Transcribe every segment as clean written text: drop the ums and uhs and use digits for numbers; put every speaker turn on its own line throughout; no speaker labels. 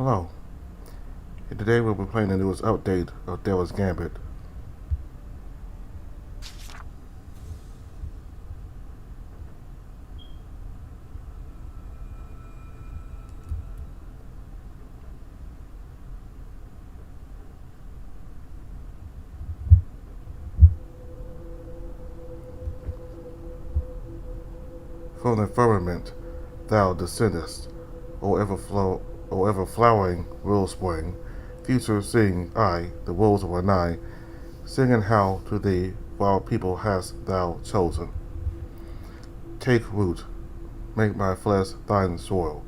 Hello, and today we'll be playing the newest update of Devil's Gambit. From the firmament thou descendest, O ever flowering wellspring, future sing I, the wolves were nigh, singing how to thee for our people hast thou chosen. Take root, make my flesh thine soil,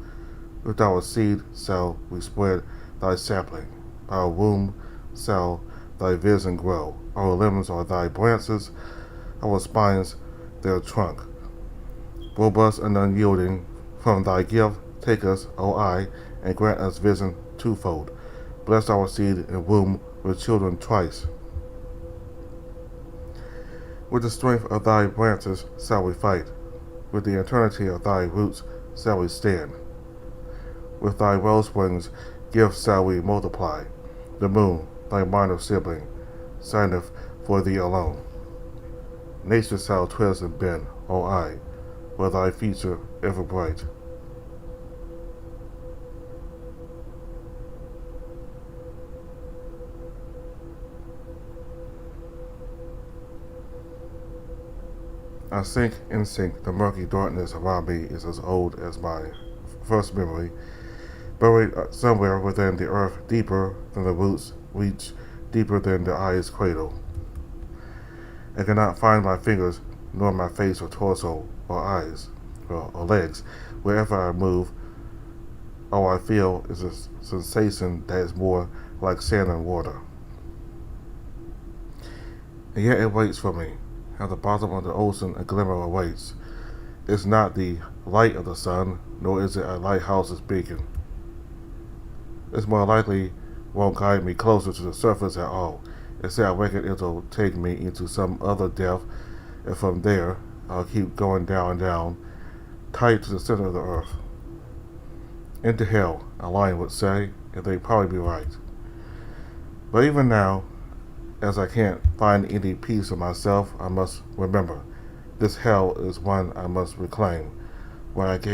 with our seed shall we spread thy sapling, by our womb shall thy vision grow, our limbs are thy branches, our spines their trunk. Robust and unyielding, from thy gift take us, O I, and grant us vision twofold. Bless our seed and womb with children twice. With the strength of thy branches shall we fight, with the eternity of thy roots shall we stand. With thy wellsprings gifts shall we multiply. The moon, thy minor sibling, shineth for thee alone. Nature shall twist and bend, O I, for thy future ever bright. I sink and sink, the murky darkness around me is as old as my first memory, buried somewhere within the earth, deeper than the roots reach, deeper than the eye's cradle. I cannot find my fingers, nor my face or torso or eyes or legs. Wherever I move, all I feel is a sensation that is more like sand and water. And yet it waits for me. At the bottom of the ocean a glimmer awaits. It's not the light of the sun, nor is it a lighthouse's beacon. It's more likely won't guide me closer to the surface at all. Instead I reckon it'll take me into some other depth, and from there I'll keep going down and down, tight to the center of the earth. Into hell, a lion would say, and they'd probably be right. But even now, as I can't find any peace in myself, I must remember, this hell is one I must reclaim. Once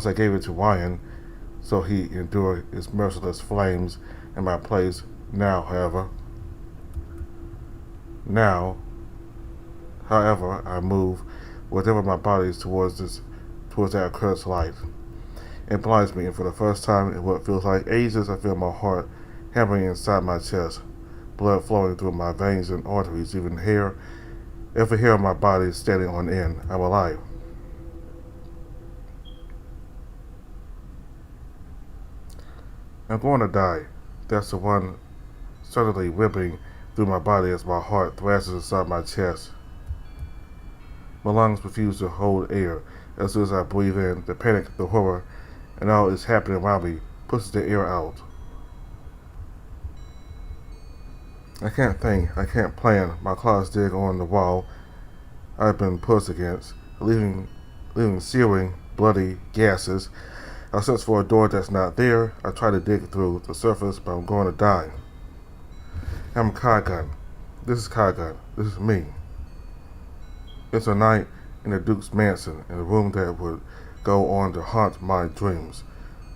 I gave it to Ryan, so he endured its merciless flames in my place. Now, however, I move whatever my body is towards that accursed light. It blinds me, and for the first time in what feels like ages, I feel my heart hammering inside my chest, blood flowing through my veins and arteries, every hair on my body is standing on end. I'm alive. I'm going to die. That's the one suddenly whipping through my body as my heart thrashes inside my chest. My lungs refuse to hold air. As soon as I breathe in, the panic, the horror, and all is happening around me pushes the air out. I can't think, I can't plan. My claws dig on the wall I've been pushed against, leaving searing, bloody gases. I search for a door that's not there. I try to dig through the surface, but I'm going to die. I'm Kagan. This is Kagan. This is me. It's a night in the Duke's mansion, in a room that would go on to haunt my dreams,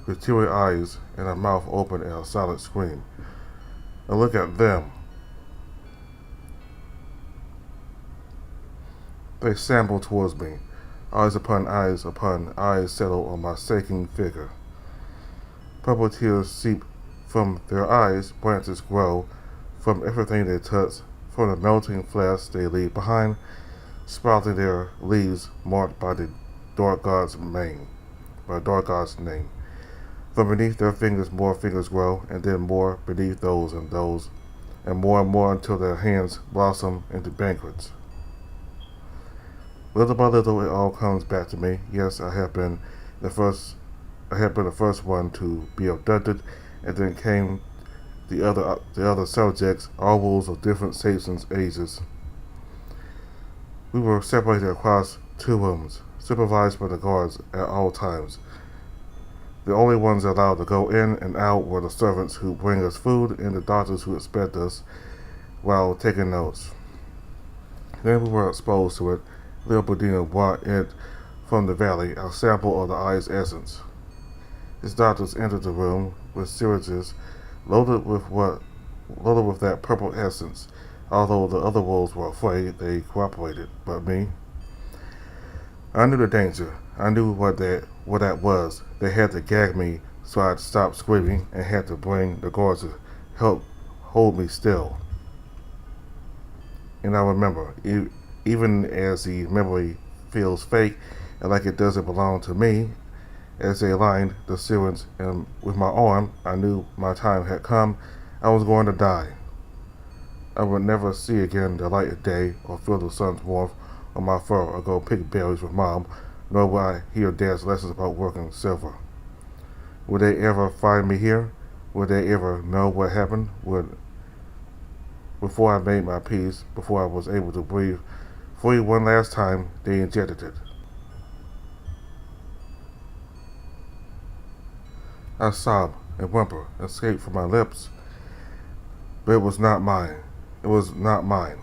with teary eyes and a mouth open in a silent scream. I look at them. They shamble towards me. Eyes upon eyes settle on my shaking figure. Purple tears seep from their eyes, branches grow from everything they touch, from the melting flesh they leave behind, sprouting their leaves marked by the dark god's name. From beneath their fingers more fingers grow, and then more beneath those, and more until their hands blossom into banquets. Little by little, it all comes back to me. Yes, I have been the first one to be abducted, and then came the other subjects, all wolves of different shapes and ages. We were separated across two rooms, supervised by the guards at all times. The only ones allowed to go in and out were the servants who bring us food and the doctors who inspect us while taking notes. Then we were exposed to it. Leopoldina brought it from the valley, a sample of the eye's essence. His doctors entered the room with syringes loaded with that purple essence. Although the other wolves were afraid, they cooperated. But me, I knew the danger. I knew what that was. They had to gag me so I'd stop screaming and had to bring the guards to help hold me still. And I remember, even as the memory feels fake and like it doesn't belong to me, as they lined the syringe and with my arm, I knew my time had come. I was going to die. I would never see again the light of day or feel the sun's warmth on my fur or go pick berries with Mom, nor would I hear Dad's lessons about working silver. Would they ever find me here? Would they ever know what happened? Before I made my peace, before I was able to breathe free one last time, they injected it. I sobbed and whimpered, escaped from my lips, but it was not mine. It was not mine.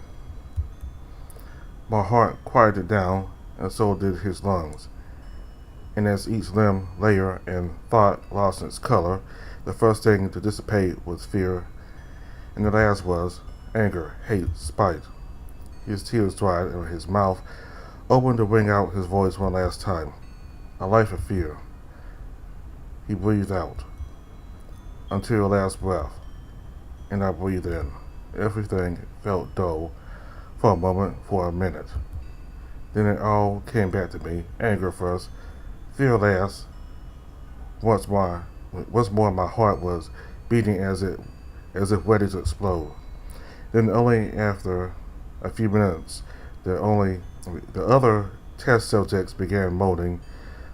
My heart quieted down, and so did his lungs. And as each limb, layer, and thought lost its color, the first thing to dissipate was fear, and the last was anger, hate, spite. His tears dried, and his mouth opened to bring out his voice one last time. A life of fear. He breathed out until the last breath, and I breathed in. Everything felt dull for a moment, for a minute. Then it all came back to me. Anger first, fear last. Once more, my heart was beating as if ready to explode. Then only after a few minutes, the other test subjects began molding.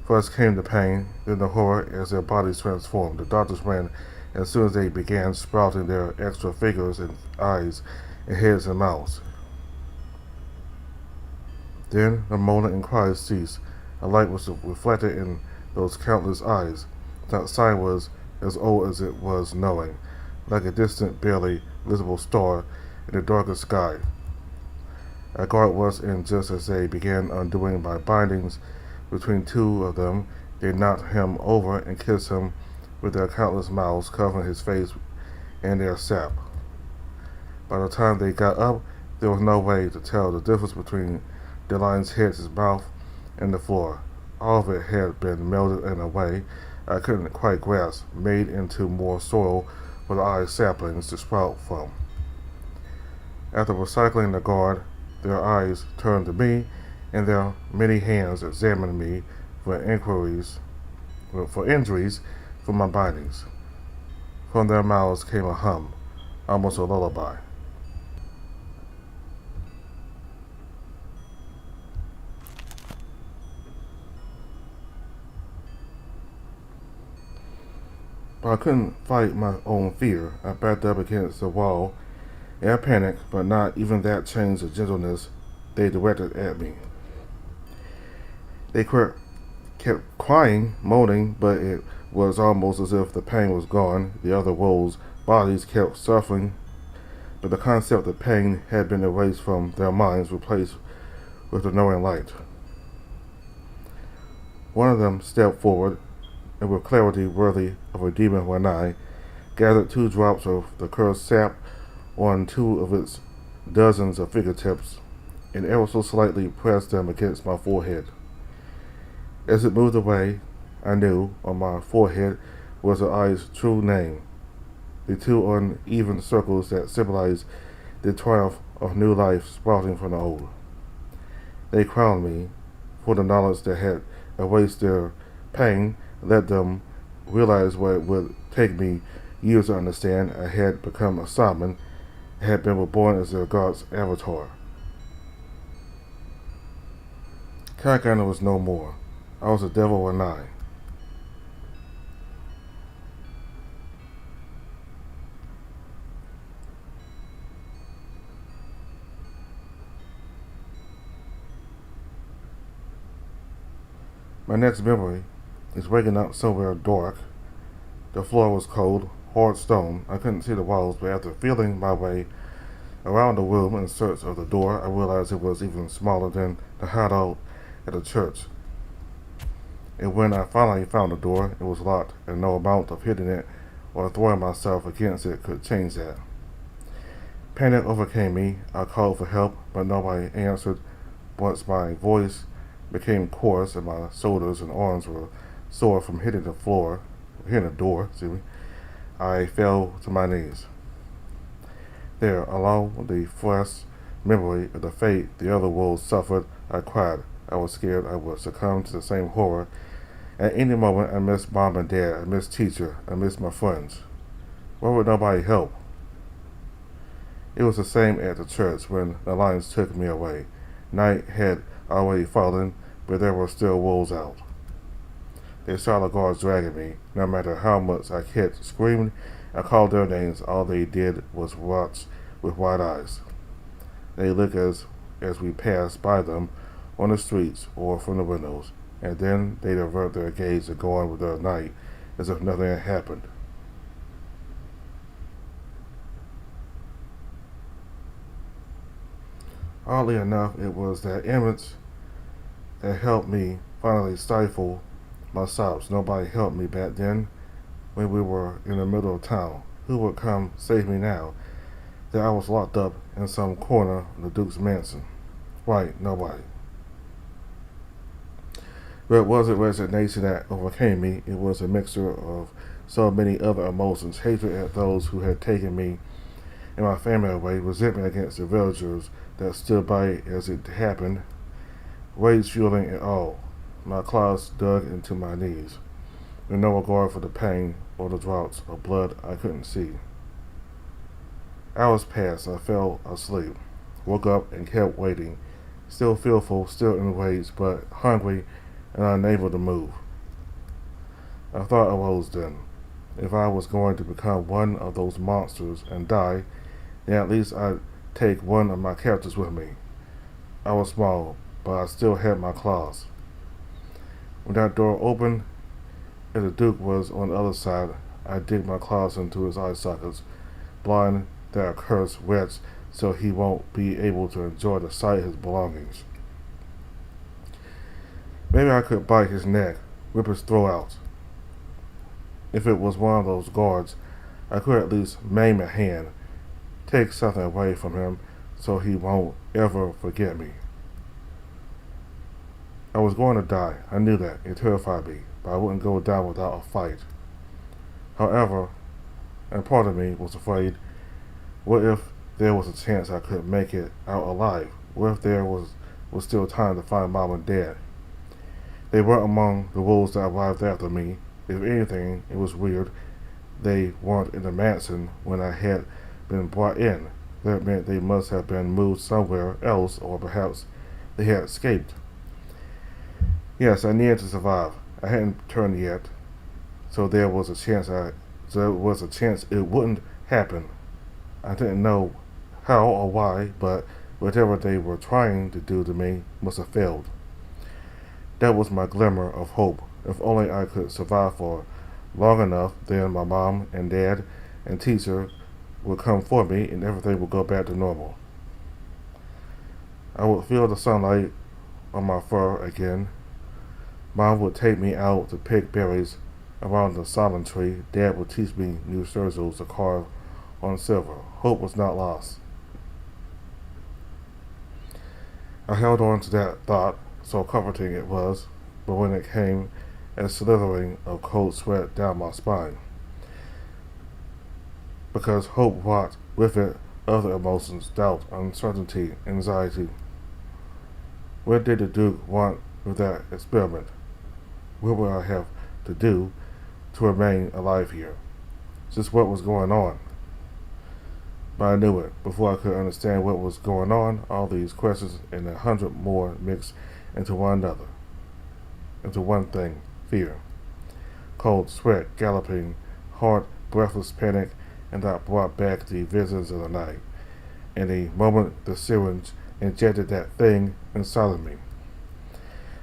First came the pain, then the horror as their bodies transformed. The doctors ran as soon as they began sprouting their extra fingers and eyes and heads and mouths. Then the moaning and cries ceased. A light was reflected in those countless eyes. That sign was as old as it was knowing, like a distant, barely visible star in the darkest sky. A guard was in just as they began undoing my bindings. Between two of them, they knocked him over and kissed him with their countless mouths, covering his face in their sap. By the time they got up, there was no way to tell the difference between the lion's head, his mouth, and the floor. All of it had been melted in a way I couldn't quite grasp, made into more soil for the eye saplings to sprout from. After recycling the guard, their eyes turned to me, and their many hands examined me for injuries from my bindings. From their mouths came a hum, almost a lullaby. But I couldn't fight my own fear. I backed up against the wall, and I panicked, but not even that changed the gentleness they directed at me. They kept crying, moaning, but it was almost as if the pain was gone. The other wolves' bodies kept suffering, but the concept of pain had been erased from their minds, replaced with the knowing light. One of them stepped forward, and with clarity worthy of a demon when I gathered 2 drops of the cursed sap on 2 of its dozens of fingertips, and ever so slightly pressed them against my forehead. As it moved away, I knew on my forehead was the eye's true name, the 2 uneven circles that symbolized the triumph of new life sprouting from the old. They crowned me, for the knowledge that had erased their pain let them realize what it would take me years to understand. I had become a shaman, had been reborn as their god's avatar. Kakana was no more. I was the devil and I. My next memory It's waking up somewhere dark. The floor was cold, hard stone. I couldn't see the walls, but after feeling my way around the room in search of the door, I realized it was even smaller than the hideout at the church. And when I finally found the door, it was locked, and no amount of hitting it or throwing myself against it could change that. Panic overcame me. I called for help, but nobody answered. Once my voice became coarse and my shoulders and arms were sore from hitting the door, I fell to my knees. There, along with the fresh memory of the fate the other wolves suffered, I cried. I was scared I would succumb to the same horror. At any moment, I missed mom and dad, I missed teacher, I missed my friends. Why would nobody help? It was the same at the church when the lions took me away. Night had already fallen, but there were still wolves out. They saw the guards dragging me. No matter how much I kicked, screamed, I called their names. All they did was watch with wide eyes. They looked as we passed by them on the streets or from the windows, and then they'd avert their gaze and go on with their night as if nothing had happened. Oddly enough, it was that image that helped me finally stifle my sobs. Nobody helped me back then when we were in the middle of town. Who would come save me now that I was locked up in some corner of the Duke's mansion? Right, nobody. But it wasn't resignation that overcame me. It was a mixture of so many other emotions: hatred at those who had taken me and my family away, resentment against the villagers that stood by as it happened, rage fueling it all. My claws dug into my knees, with no regard for the pain or the drops of blood I couldn't see. Hours passed. I fell asleep, woke up and kept waiting, still fearful, still enraged, but hungry and unable to move. I thought arose then. If I was going to become one of those monsters and die, then at least I'd take one of my captors with me. I was small, but I still had my claws. When that door opened, and the Duke was on the other side, I digged my claws into his eye sockets, blind that accursed wretch, so he won't be able to enjoy the sight of his belongings. Maybe I could bite his neck, rip his throat out. If it was one of those guards, I could at least maim a hand, take something away from him so he won't ever forget me. I was going to die. I knew that. It terrified me, but I wouldn't go down without a fight. However, and part of me was afraid, what if there was a chance I could make it out alive? What if there was still time to find mom and dad? They weren't among the wolves that arrived after me. If anything, it was weird. They weren't in the mansion when I had been brought in. That meant they must have been moved somewhere else, or perhaps they had escaped. Yes, I needed to survive. I hadn't turned yet, so there was a chance it wouldn't happen. I didn't know how or why, but whatever they were trying to do to me must have failed. That was my glimmer of hope. If only I could survive for long enough, then my mom and dad and teacher would come for me and everything would go back to normal. I would feel the sunlight on my fur again. Mom would take me out to pick berries around the salmon tree. Dad would teach me new sigils to carve on silver. Hope was not lost. I held on to that thought, so comforting it was, but when it came, a slithering of cold sweat down my spine. Because hope brought with it other emotions: doubt, uncertainty, anxiety. What did the Duke want with that experiment? What would I have to do to remain alive here? Just what was going on? But I knew it. Before I could understand what was going on, all these questions and 100 more mixed into one another, into one thing: fear. Cold sweat, galloping heart, breathless panic, and that brought back the visions of the night. In the moment the syringe injected that thing inside of me,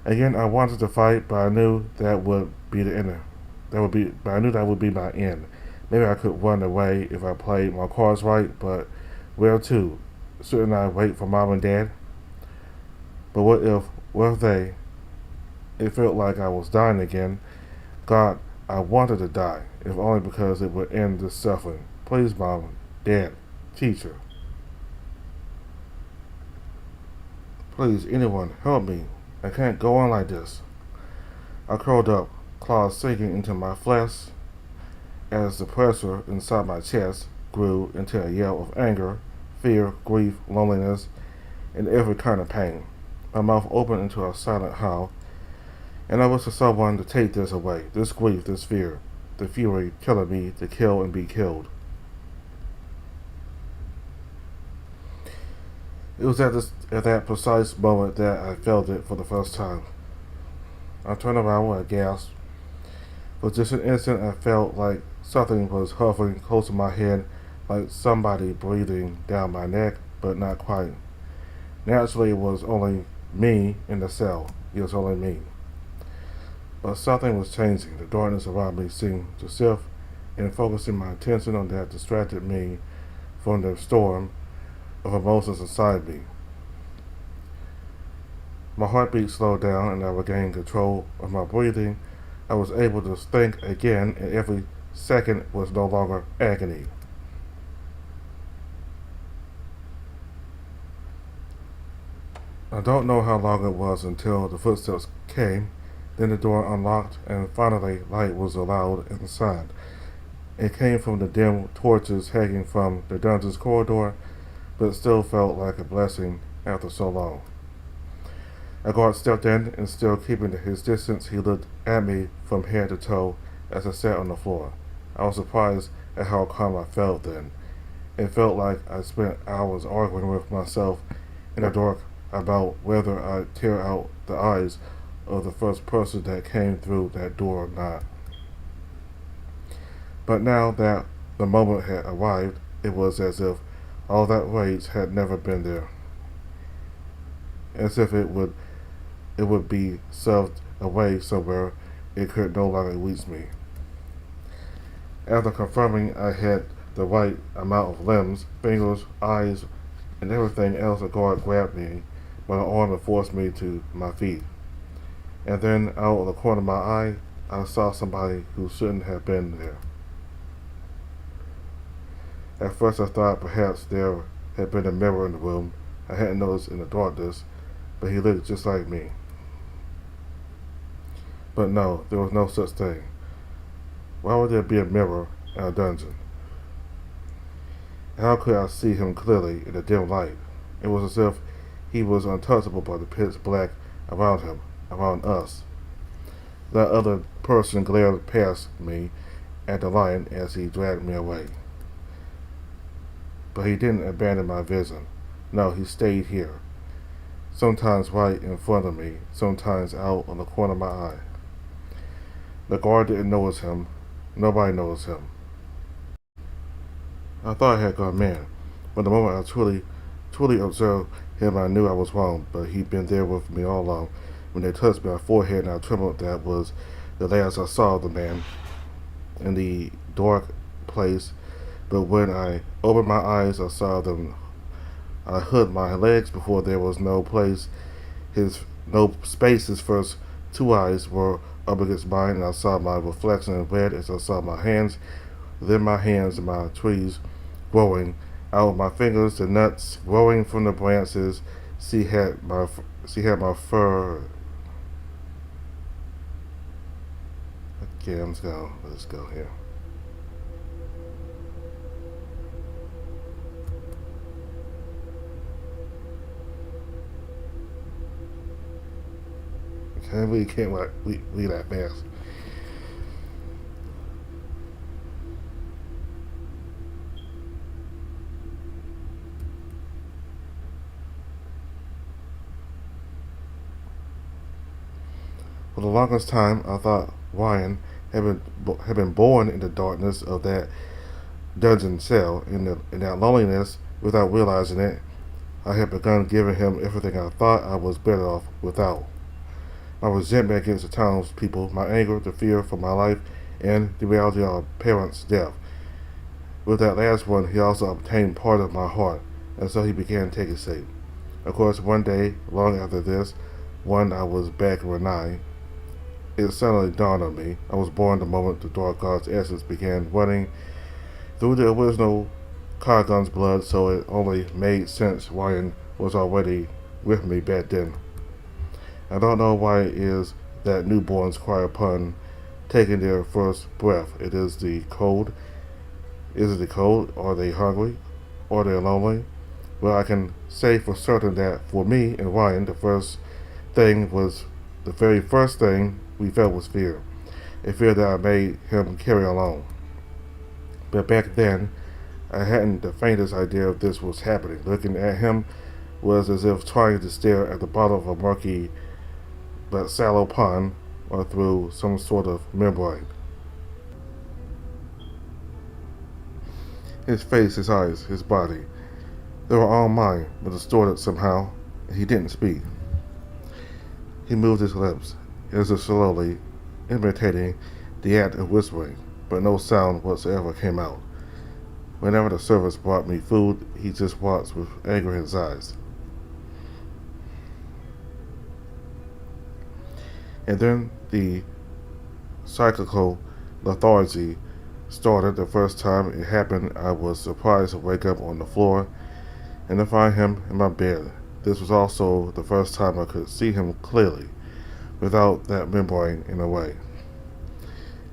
Again, I wanted to fight, but I knew that would be the end. But I knew that would be my end. Maybe I could run away if I played my cards right, but where to? Shouldn't I wait for mom and dad? But what if they? It felt like I was dying again. God, I wanted to die, if only because it would end this suffering. Please, mom, dad, teacher, please, anyone, help me. I can't go on like this. I curled up, claws sinking into my flesh as the pressure inside my chest grew into a yell of anger, fear, grief, loneliness, and every kind of pain. My mouth opened into a silent howl, and I wish for someone to take this away, this grief, this fear, the fury killing me to kill and be killed. It was at that precise moment that I felt it for the first time. I turned around with a gasp. For just an instant, I felt like something was hovering close to my head, like somebody breathing down my neck, but not quite. Naturally, it was only me in the cell. It was only me. But something was changing. The darkness around me seemed to shift, and focusing my attention on that distracted me from the storm of emotions inside me. My heartbeat slowed down, and I regained control of my breathing. I was able to think again, and every second was no longer agony. I don't know how long it was until the footsteps came. Then the door unlocked, and finally light was allowed inside. It came from the dim torches hanging from the dungeon's corridor, but it still felt like a blessing after so long. A guard stepped in, and still keeping his distance, he looked at me from head to toe as I sat on the floor. I was surprised at how calm I felt then. It felt like I spent hours arguing with myself in the dark about whether I'd tear out the eyes of the first person that came through that door or not. But now that the moment had arrived, it was as if all that rage had never been there. As if it would be shoved away somewhere it could no longer reach me. After confirming I had the right amount of limbs, fingers, eyes, and everything else, a guard grabbed me by the arm and forced me to my feet. And then, out of the corner of my eye, I saw somebody who shouldn't have been there. At first I thought perhaps there had been a mirror in the room. I hadn't noticed in the darkness, but he looked just like me. But no, there was no such thing. Why would there be a mirror in a dungeon? How could I see him clearly in the dim light? It was as if he was untouchable by the pitch black around him, around us. That other person glared past me at the lion as he dragged me away. But he didn't abandon my vision. No, he stayed here. Sometimes right in front of me, sometimes out on the corner of my eye. The guard didn't notice him. Nobody noticed him. I thought I had gone mad, but the moment I truly observed him, I knew I was wrong, but he'd been there with me all along. When they touched my forehead and I trembled, that was the last I saw of the man in the dark place. But when I opened my eyes, I saw them. I hooked my legs before there was no space. His first two eyes were up against mine, and I saw my reflection in red as I saw my hands. Then my hands and my trees growing out of my fingers, the nuts growing from the branches. She had my fur. Okay, let's go here. Okay, we can't read that fast. For the longest time, I thought Ryan had been born in the darkness of that dungeon cell, in that loneliness. Without realizing it, I had begun giving him everything I thought I was better off without. My resentment against the townspeople, my anger, the fear for my life, and the reality of our parents' death. With that last one, he also obtained part of my heart, and so he began taking shape. Of course, one day, long after this, when I was back in Renai, it suddenly dawned on me. I was born the moment the Dark God's essence began running through the original Cargon's blood, so it only made sense Ryan was already with me back then. I don't know why it is that newborns cry upon taking their first breath. It is the cold. Is it the cold? Are they hungry? Are they lonely? Well, I can say for certain that for me and Ryan, the very first thing we felt was fear. A fear that I made him carry along. But back then, I hadn't the faintest idea if this was happening. Looking at him was as if trying to stare at the bottom of a murky but shallow pond or through some sort of membrane. His face, his eyes, his body, they were all mine, but distorted somehow. He didn't speak. He moved his lips, as if slowly imitating the act of whispering, but no sound whatsoever came out. Whenever the servants brought me food, he just watched with anger in his eyes. And then the cyclical lethargy started. The first time it happened, I was surprised to wake up on the floor and to find him in my bed. This was also the first time I could see him clearly, without that membrane in the way.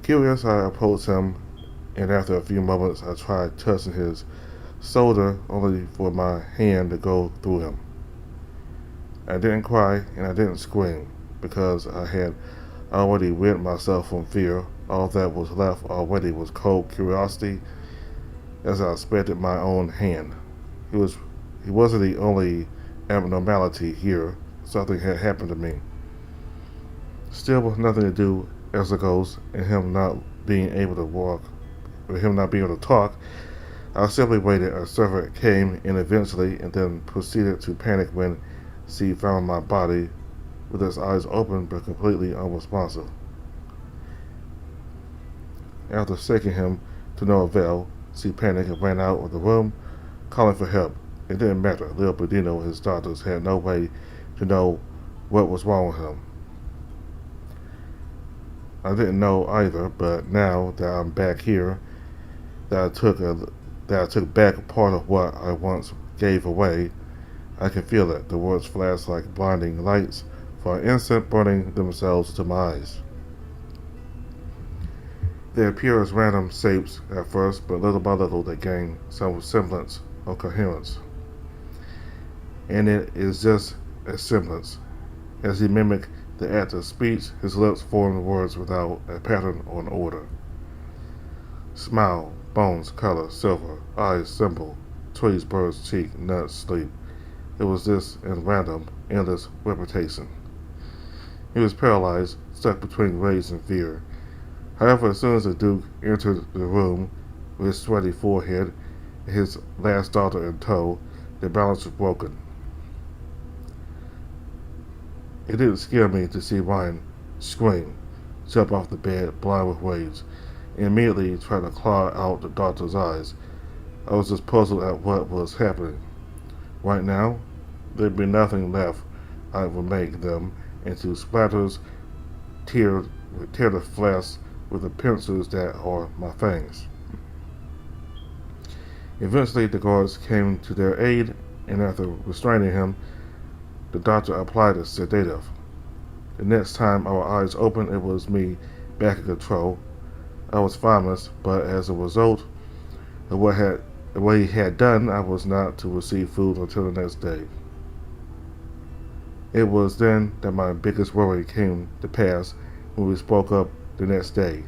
Curious, I approached him, and after a few moments I tried touching his shoulder, only for my hand to go through him. I didn't cry and I didn't scream, because I had already rid myself from fear. All that was left already was cold curiosity, as I inspected my own hand. He wasn't the only abnormality here. Something had happened to me. Still, with nothing to do as a ghost, and him not being able to walk, or him not being able to talk, I simply waited. A servant came in eventually, and then proceeded to panic when she found my body with its eyes open but completely unresponsive. After shaking him to no avail, she panicked and ran out of the room, calling for help. It didn't matter. Lil Bedino and his doctors had no way to know what was wrong with him. I didn't know either, but now that I'm back here, that I took back part of what I once gave away, I can feel it. The words flashed like blinding lights for an instant, burning themselves to my eyes. They appear as random shapes at first, but little by little they gain some semblance of coherence. And it is just a semblance. As he mimicked the act of speech, his lips formed words without a pattern or an order. Smile, bones, color, silver, eyes, symbol, trees, birds, cheek, nuts, sleep. It was this in random, endless repetition. He was paralyzed, stuck between rage and fear. However, as soon as the Duke entered the room with his sweaty forehead and his last daughter in tow, the balance was broken. It didn't scare me to see Ryan scream, jump off the bed, blind with rage, and immediately try to claw out the doctor's eyes. I was just puzzled at what was happening. Right now, there'd be nothing left. I would make them into splatters, tear the flesh with the pincers that are my fangs. Eventually, the guards came to their aid, and after restraining him, the doctor applied a sedative. The next time our eyes opened, it was me back in control. I was famous, but as a result of what he had done, I was not to receive food until the next day. It was then that my biggest worry came to pass when we woke up the next day.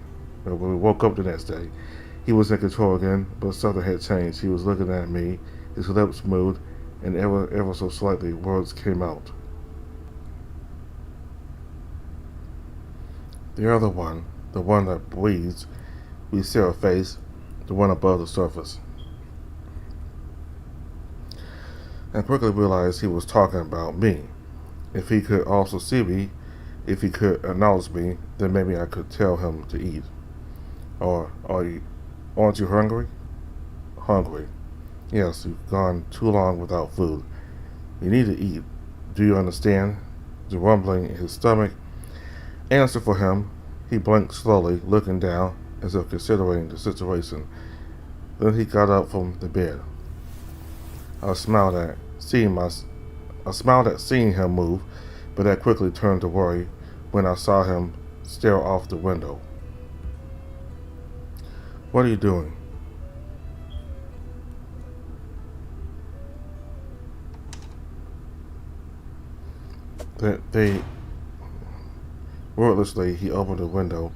He was in control again, but something had changed. He was looking at me, his lips moved, and ever so slightly words came out. The other one, the one that breathes, we see her face, the one above the surface. I quickly realized he was talking about me. If he could also see me, If he could acknowledge me, then maybe I could tell him to eat. Or, aren't you hungry? Hungry. Yes, you've gone too long without food. You need to eat. Do you understand? The rumbling in his stomach answered for him. He blinked slowly, looking down as if considering the situation. Then he got up from the bed. I smiled at seeing him move, but I quickly turned to worry when I saw him stare off the window. What are you doing? They Wordlessly, he opened the window,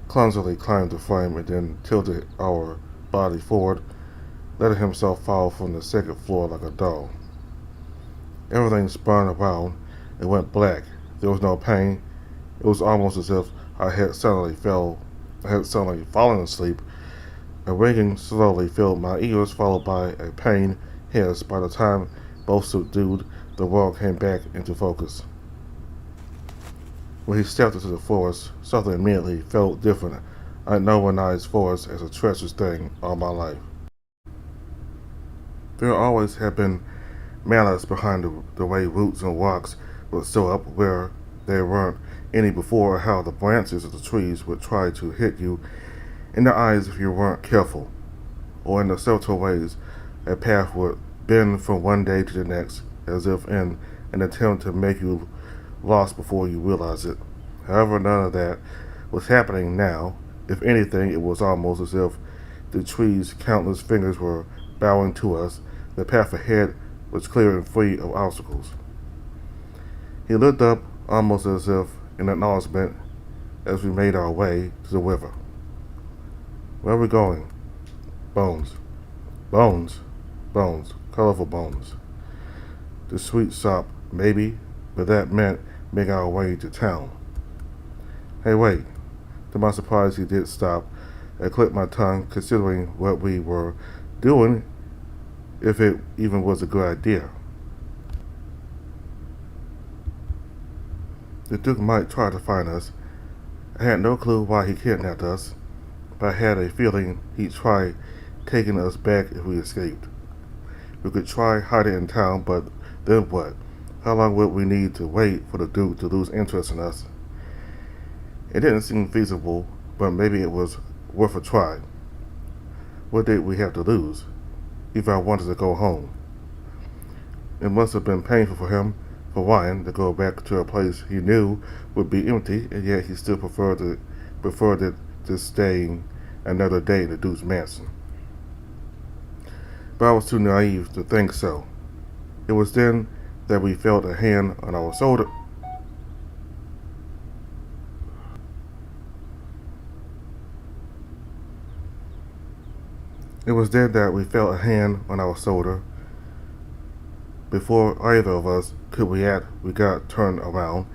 clumsily climbed the frame, and then tilted our body forward, letting himself fall from the second floor like a doll. Everything spun around and went black. There was no pain. It was almost as if I had suddenly fallen asleep. A ringing slowly filled my ears, followed by a pain hiss. By the time both subdued, the world came back into focus. When he stepped into the forest, something immediately felt different. I no one eyes forest as a treacherous thing all my life. There always had been malice behind the way roots and rocks would show up where there weren't any before, or how the branches of the trees would try to hit you in the eyes if you weren't careful, or in the subtle ways a path would bend from one day to the next, as if in an attempt to make you lost before you realize it. However, none of that was happening now. If anything, it was almost as if the tree's countless fingers were bowing to us. The path ahead was clear and free of obstacles. He looked up almost as if in acknowledgement as we made our way to the river. Where are we going? Bones. Bones. Bones. Colorful bones. The sweet sop, maybe, but that meant making our way to town. Hey, wait. To my surprise, he did stop. I clicked my tongue, considering what we were doing, if it even was a good idea. The Duke might try to find us. I had no clue why he kidnapped us, but I had a feeling he'd try taking us back if we escaped. We could try hiding in town, but then what? How long would we need to wait for the Duke to lose interest in us? It didn't seem feasible, but maybe it was worth a try. What did we have to lose? If I wanted to go home. It must have been painful for him, for Ryan, to go back to a place he knew would be empty, and yet he still preferred it to staying another day in the Duke's mansion. But I was too naive to think so. It was then that we felt a hand on our shoulder. It was then that we felt a hand on our shoulder. Before either of us could react, we got turned around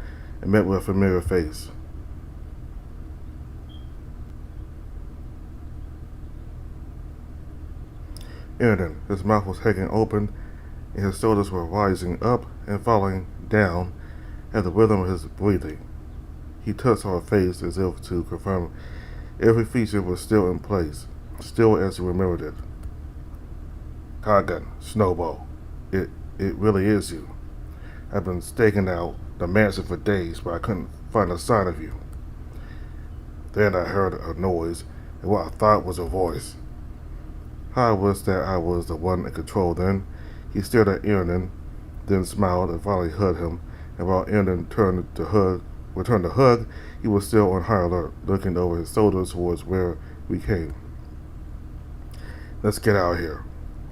and met with a familiar face. Aaron, his mouth was hanging open, and his shoulders were rising up and falling down at the rhythm of his breathing. He touched our face as if to confirm every feature was still in place, still as he remembered it. Hagen, Snowball, it really is you. I've been staking out the mansion for days, but I couldn't find a sign of you. Then I heard a noise, and what I thought was a voice. How I wished that I was the one in control then. He stared at Aaron, then smiled and finally hugged him, and while Aaron returned the hug, he was still on high alert, looking over his shoulders towards where we came. Let's get out of here.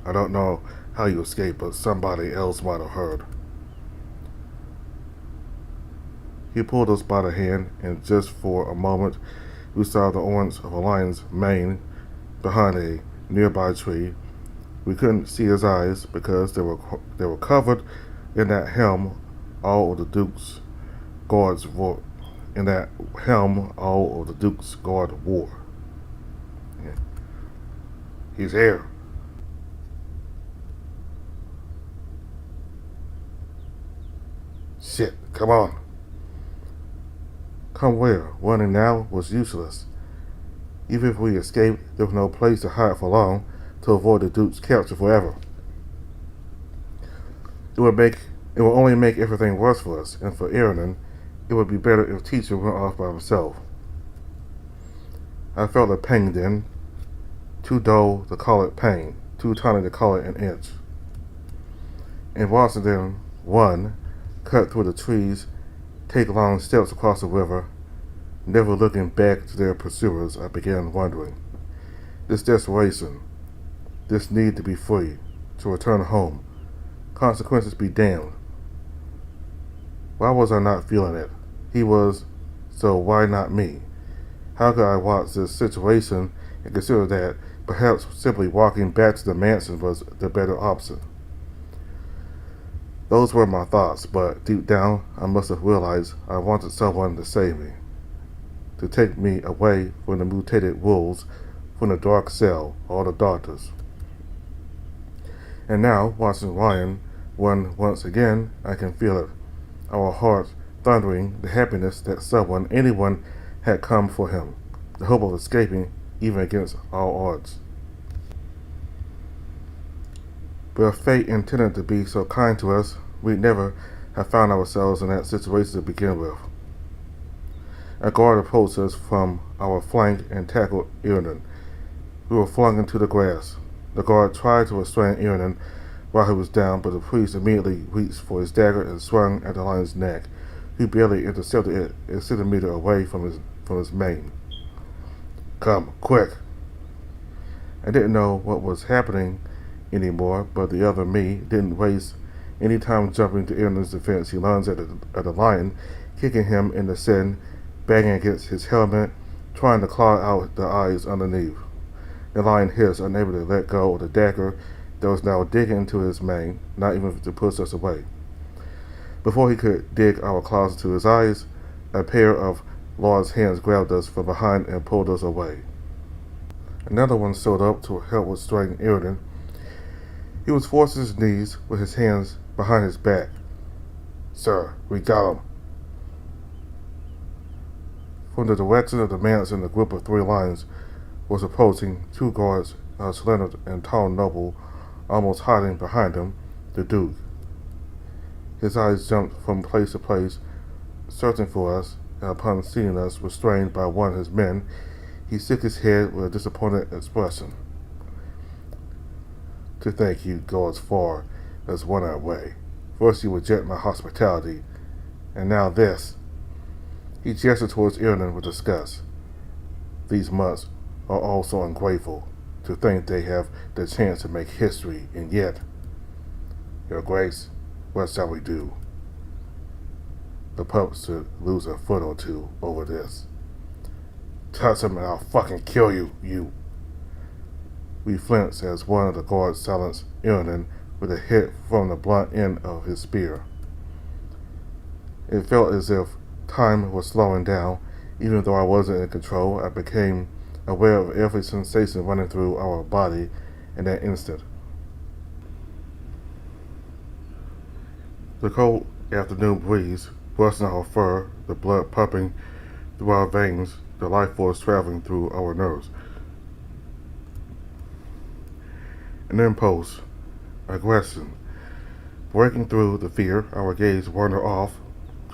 I don't know how you escaped, but somebody else might have heard. He pulled us by the hand, and just for a moment, we saw the orange of a lion's mane behind a nearby tree. We couldn't see his eyes because they were covered in that helm all of the Duke's guards wore. Yeah. He's here. Shit, come on. Come where? Running now was useless. Even if we escaped, there was no place to hide for long to avoid the Duke's capture forever. It would only make everything worse for us, and for Aaron, it would be better if Teacher went off by himself. I felt the pain then, too dull to call it pain, too tiny to call it an inch. And watching them run, cut through the trees, take long steps across the river, never looking back to their pursuers, I began wondering. This desperation, this need to be free, to return home, consequences be damned. Why was I not feeling it? He was, so why not me? How could I watch this situation and consider that perhaps simply walking back to the mansion was the better option? Those were my thoughts, but deep down I must have realized I wanted someone to save me, to take me away from the mutated wolves, from the dark cell, or the doctors. And now, watching Ryan run once again, I can feel it, our hearts thundering, the happiness that someone, anyone, had come for him, the hope of escaping even against all odds. But if fate intended to be so kind to us, we'd never have found ourselves in that situation to begin with. A guard approached us from our flank and tackled Aaron. We were flung into the grass. The guard tried to restrain Aaron while he was down, but the priest immediately reached for his dagger and swung at the lion's neck, who barely intercepted it a centimeter away from his mane. Come, quick! I didn't know what was happening anymore, but the other me didn't waste any time jumping to Aaron's defense. He lunged at the lion, kicking him in the shin, banging against his helmet, trying to claw out the eyes underneath. The lion hissed, unable to let go of the dagger that was now digging into his mane, not even to push us away. Before he could dig our claws into his eyes, a pair of large hands grabbed us from behind and pulled us away. Another one stood up to help restrain Aaron. He was forced to his knees with his hands behind his back. Sir, we got him. From the direction of the mansion, a group of 3 lions was approaching, 2 guards, a slender and tall noble, almost hiding behind him, the Duke. His eyes jumped from place to place, searching for us, and upon seeing us restrained by one of his men, he shook his head with a disappointed expression. To think you'd go as far as one our way. First you reject my hospitality, and now this. He gestured towards Aaron with disgust. These mutts are all so ungrateful, to think they have the chance to make history, and yet, Your Grace, what shall we do? The pups should lose a foot or two over this. Touch him and I'll fucking kill you, you. We flinched as one of the guards silenced Aaron with a hit from the blunt end of his spear. It felt as if time was slowing down. Even though I wasn't in control, I became aware of every sensation running through our body in that instant. The cold afternoon breeze brushing our fur, the blood pumping through our veins, the life force traveling through our nerves. An impulse, aggression, breaking through the fear, our gaze wandered off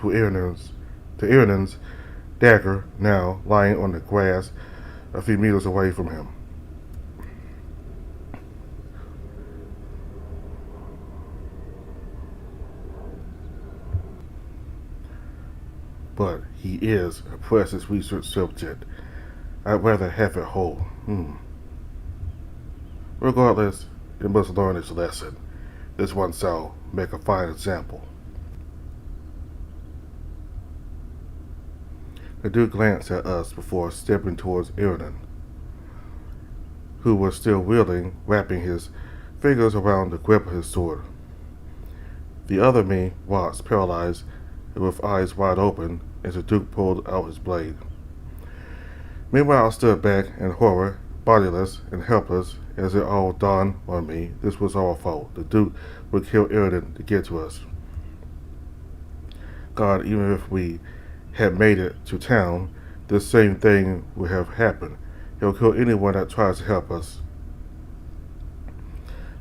to Aaron's dagger, now lying on the grass a few meters away from him. But he is a precious research subject. I'd rather have it whole. Regardless, it must learn its lesson. This one shall make a fine example. The Duke glanced at us before stepping towards Aaron, who was still wielding, wrapping his fingers around the grip of his sword. The other me watched, paralyzed and with eyes wide open, as the Duke pulled out his blade. Meanwhile, I stood back in horror, bodiless and helpless, as it all dawned on me. This was our fault. The Duke would kill Aaron to get to us. God, even if we had made it to town, this same thing would have happened. He'll kill anyone that tries to help us.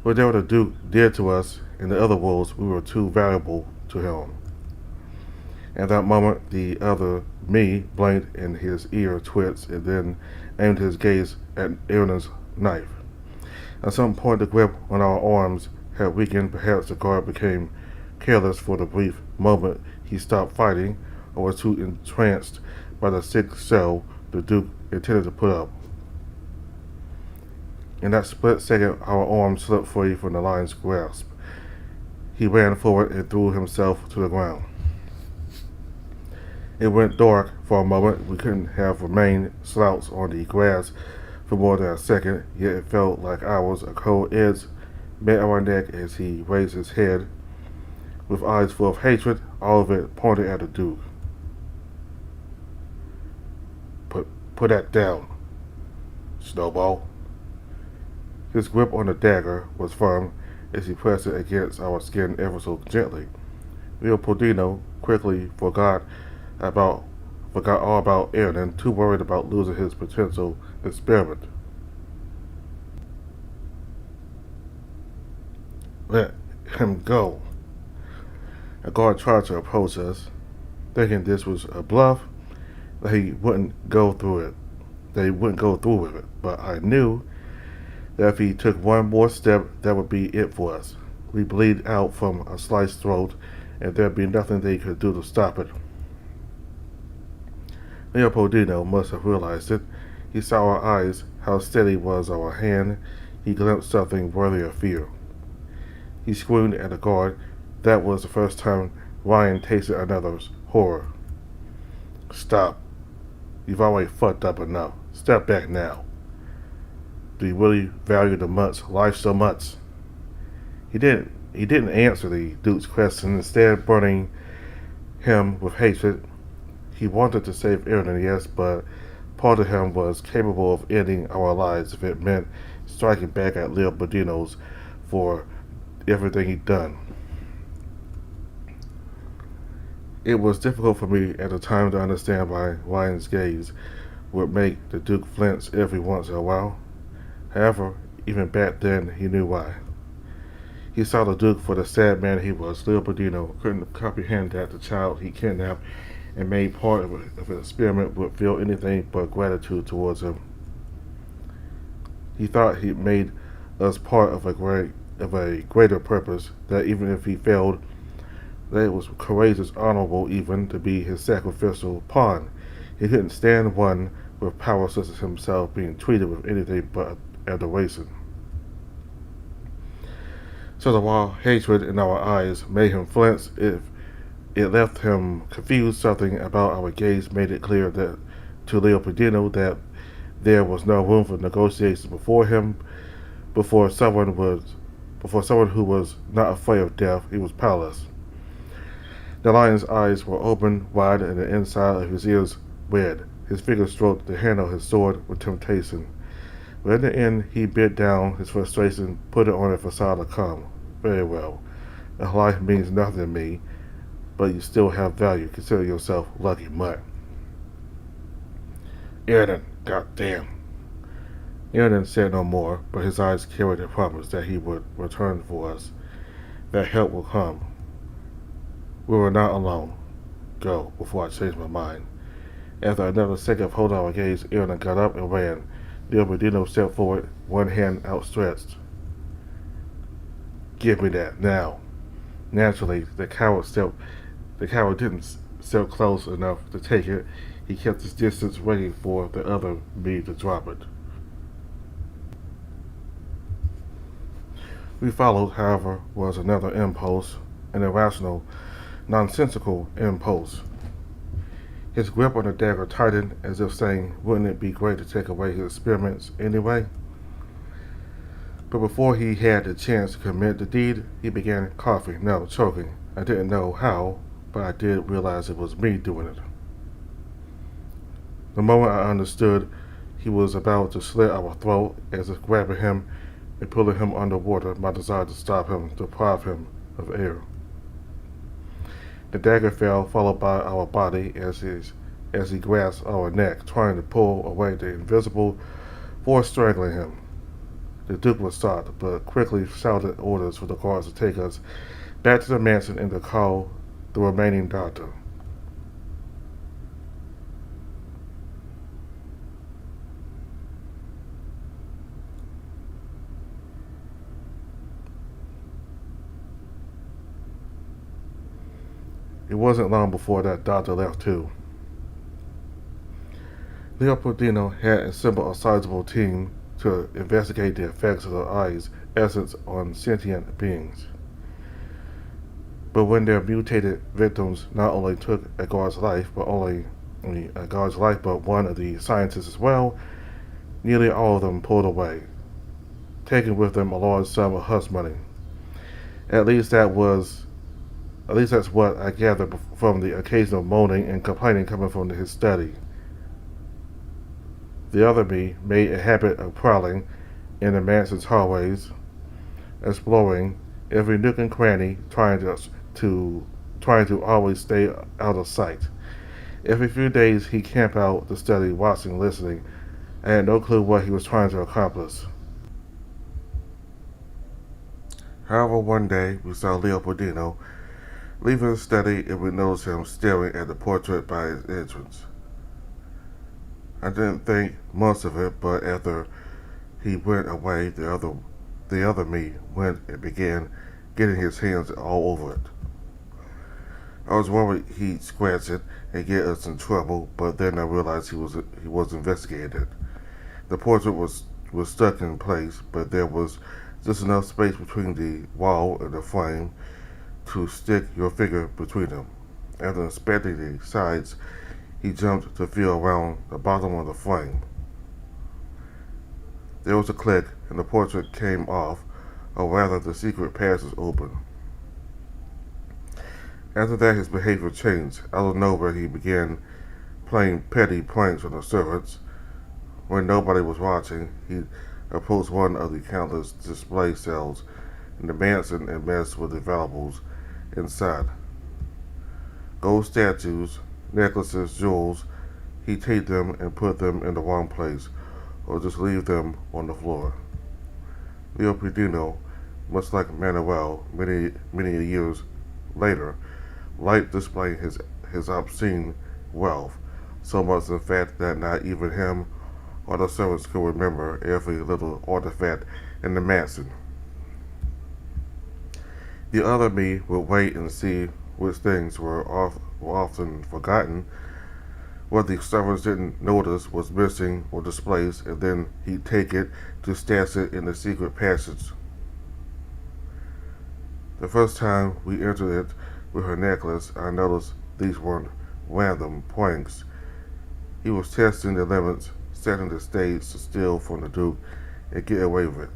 Whatever the Duke did to us in the other worlds, we were too valuable to him. At that moment, the other me blinked and his ear twitched and then aimed his gaze at Aaron's knife. At some point, the grip on our arms had weakened. Perhaps the guard became careless for the brief moment he stopped fighting, or was too entranced by the sick cell the Duke intended to put up. In that split second, our arms slipped free from the lion's grasp. He ran forward and threw himself to the ground. It went dark for a moment. We couldn't have remained slouched on the grass for more than a second, yet it felt like hours. A cold edge met our neck as he raised his head, with eyes full of hatred, all of it pointed at the Duke. Put that down, Snowball. His grip on the dagger was firm as he pressed it against our skin ever so gently. Leopoldino quickly forgot all about Aaron, too worried about losing his potential experiment. Let him go. A guard tried to approach us, thinking this was a bluff, that he wouldn't go through with it. But I knew that if he took one more step, that would be it for us. We'd bleed out from a sliced throat, and there'd be nothing they could do to stop it. Leopoldino must have realized it. He saw our eyes, how steady was our hand. He glimpsed something worthy of fear. He screamed at the guard. That was the first time Ryan tasted another's horror. Stop. You've already fucked up enough. Step back now. Do you really value the mutt's life so much? He didn't answer the Duke's question, instead burning him with hatred. He wanted to save Aaron, yes, but part of him was capable of ending our lives if it meant striking back at Leopoldino's for everything he'd done. It was difficult for me at the time to understand why Ryan's gaze would make the Duke flinch every once in a while. However, even back then, he knew why. He saw the Duke for the sad man he was. Leopoldino couldn't comprehend that the child he kidnapped and made part of an experiment would feel anything but gratitude towards him. He thought he made us part of a greater purpose, that even if he failed, that it was courageous, honorable even, to be his sacrificial pawn. He couldn't stand one with power such as himself being treated with anything but adoration. So the wild hatred in our eyes made him flinch. If it left him confused, something about our gaze made it clear that to Leopoldino that there was no room for negotiations before someone who was not afraid of death. He was powerless. The lion's eyes were open wide and the inside of his ears red. His fingers stroked the handle of his sword with temptation. But in the end, he bit down his frustration, put it on a facade of calm. Very well. A life means nothing to me, but you still have value. Consider yourself lucky, mutt. Aaron, goddamn. Aaron said no more, but his eyes carried a promise that he would return for us, that help will come. We were not alone. Go, before I change my mind. After another second of holding our gaze, Aaron got up and ran. Leopoldino stepped forward, one hand outstretched. Give me that, now. Naturally, the coward didn't step close enough to take it. He kept his distance, waiting for the other me to drop it. We followed, however, was another impulse, an irrational, nonsensical impulse. His grip on the dagger tightened, as if saying, wouldn't it be great to take away his experiments anyway? But before he had the chance to commit the deed, he began coughing, no, choking. I didn't know how, but I did realize it was me doing it. The moment I understood, he was about to slit our throat, as if grabbing him and pulling him underwater, my desire to stop him, deprive him of air. The dagger fell, followed by our body as he grasped our neck, trying to pull away the invisible force strangling him. The Duke was shocked, but quickly shouted orders for the guards to take us back to the mansion and to call the remaining doctor. It wasn't long before that doctor left too. Leopoldino had assembled a sizable team to investigate the effects of the eye's essence on sentient beings. But when their mutated victims not only took a guard's life, but one of the scientists as well, nearly all of them pulled away, taking with them a large sum of hush money. At least that was At least that's what I gathered from the occasional moaning and complaining coming from his study. The other me made a habit of prowling in the mansion's hallways, exploring every nook and cranny, trying to always stay out of sight. Every few days he camped out the study, watching, listening. I had no clue what he was trying to accomplish. However, one day we saw Leopoldino leaving the study, and we noticed him staring at the portrait by his entrance. I didn't think much of it, but after he went away, the other me went and began getting his hands all over it. I was worried he'd scratch it and get us in trouble, but then I realized he was investigating it. The portrait was stuck in place, but there was just enough space between the wall and the frame to stick your finger between them. After inspecting the sides, he jumped to feel around the bottom of the frame. There was a click, and the portrait came off, or rather the secret passage opened. After that, his behavior changed. Out of nowhere, he began playing petty pranks on the servants. When nobody was watching, he approached one of the countless display cells in the mansion and messed with the valuables inside. Gold statues, necklaces, jewels. He'd take them and put them in the wrong place, or just leave them on the floor. Leopoldino, much like Manuel, many years later, liked displaying his obscene wealth, so much in fact that not even him or the servants could remember every little artifact in the mansion. The other me would wait and see which things were often forgotten, what the servants didn't notice was missing or displaced, and then he'd take it to stash it in the secret passage. The first time we entered it with her necklace, I noticed these weren't random pranks. He was testing the limits, setting the stage to steal from the Duke and get away with it.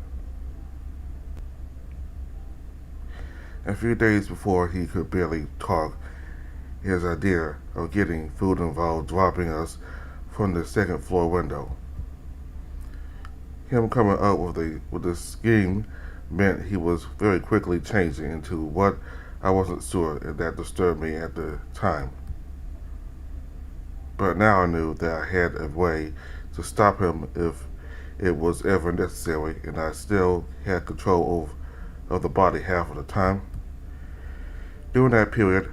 A few days before he could barely talk, his idea of getting food involved dropping us from the second floor window. Him coming up with this scheme meant he was very quickly changing into what I wasn't sure, and that disturbed me at the time. But now I knew that I had a way to stop him if it was ever necessary, and I still had control of the body half of the time. During that period,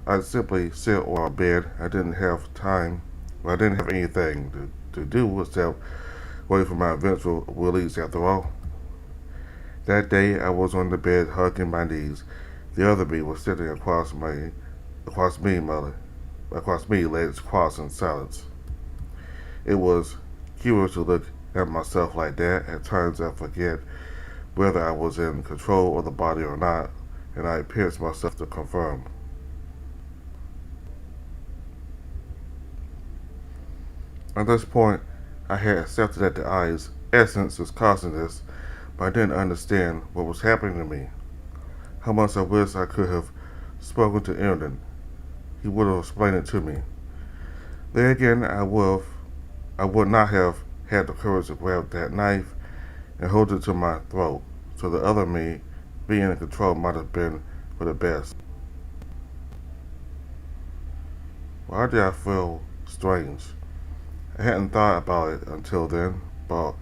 I'd simply sit on my bed. I didn't have anything to do except wait for my eventual release after all. That day I was on the bed hugging my knees. The other me was sitting across me, legs crossed in silence. It was curious to look at myself like that. At times I forget whether I was in control of the body or not, and I pierced myself to confirm. At this point, I had accepted that the eye's essence was causing this, but I didn't understand what was happening to me. How much I wish I could have spoken to Erden. He would have explained it to me. Then again, I would not have had the courage to grab that knife and hold it to my throat, so the other me being in control might have been for the best. Why did I feel strange? I hadn't thought about it until then, but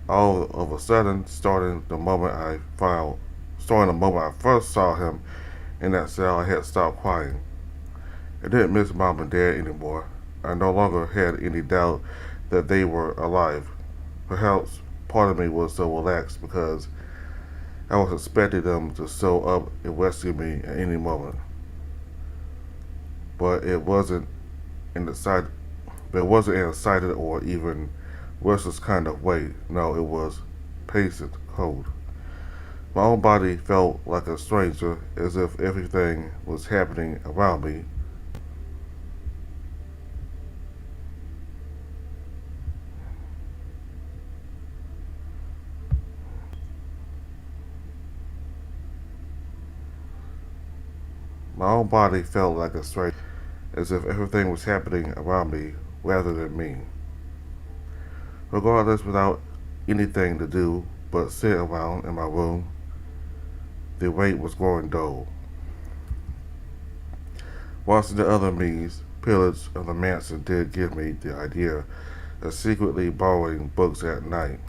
all of a sudden, starting the moment I first saw him in that cell, I had stopped crying. I didn't miss mom and dad anymore. I no longer had any doubt that they were alive. Perhaps part of me was so relaxed because I was expecting them to show up and rescue me at any moment. But it wasn't in the sight but it wasn't in a excited or even restless kind of way. No, it was patient, cold. My own body felt like a stranger, as if everything was happening around me. My own body felt like a stranger, as if everything was happening around me rather than me. Regardless, without anything to do but sit around in my room, the weight was growing dull. Watching the other me's pillage of the mansion did give me the idea of secretly borrowing books at night.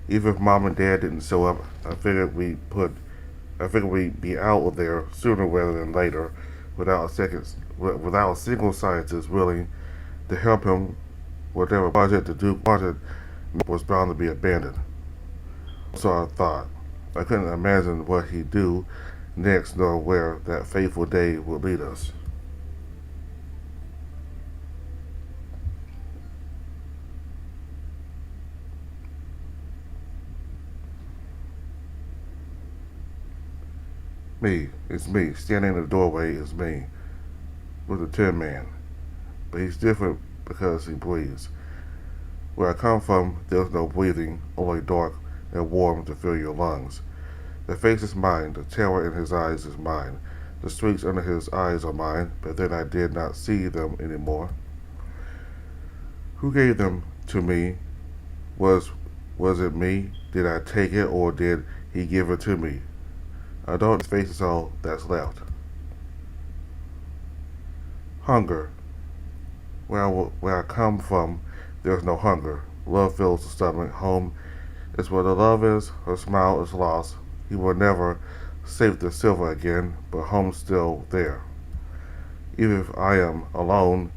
Even if mom and dad didn't show up, I figured we'd be out of there sooner rather than later, without a single scientist willing to help him. Whatever project was bound to be abandoned. So I thought. I couldn't imagine what he'd do next nor where that fateful day would lead us. It's me. Standing in the doorway is me, with the Tin Man. But he's different because he breathes. Where I come from, there's no breathing, only dark and warm to fill your lungs. The face is mine, the terror in his eyes is mine. The streaks under his eyes are mine, but then I did not see them anymore. Who gave them to me? Was it me? Did I take it, or did he give it to me? I don't. His face is all that's left. Hunger. Where I come from, there's no hunger. Love fills the stomach. Home is where the love is. Her smile is lost. He will never save the silver again, but home's still there. Even if I am alone,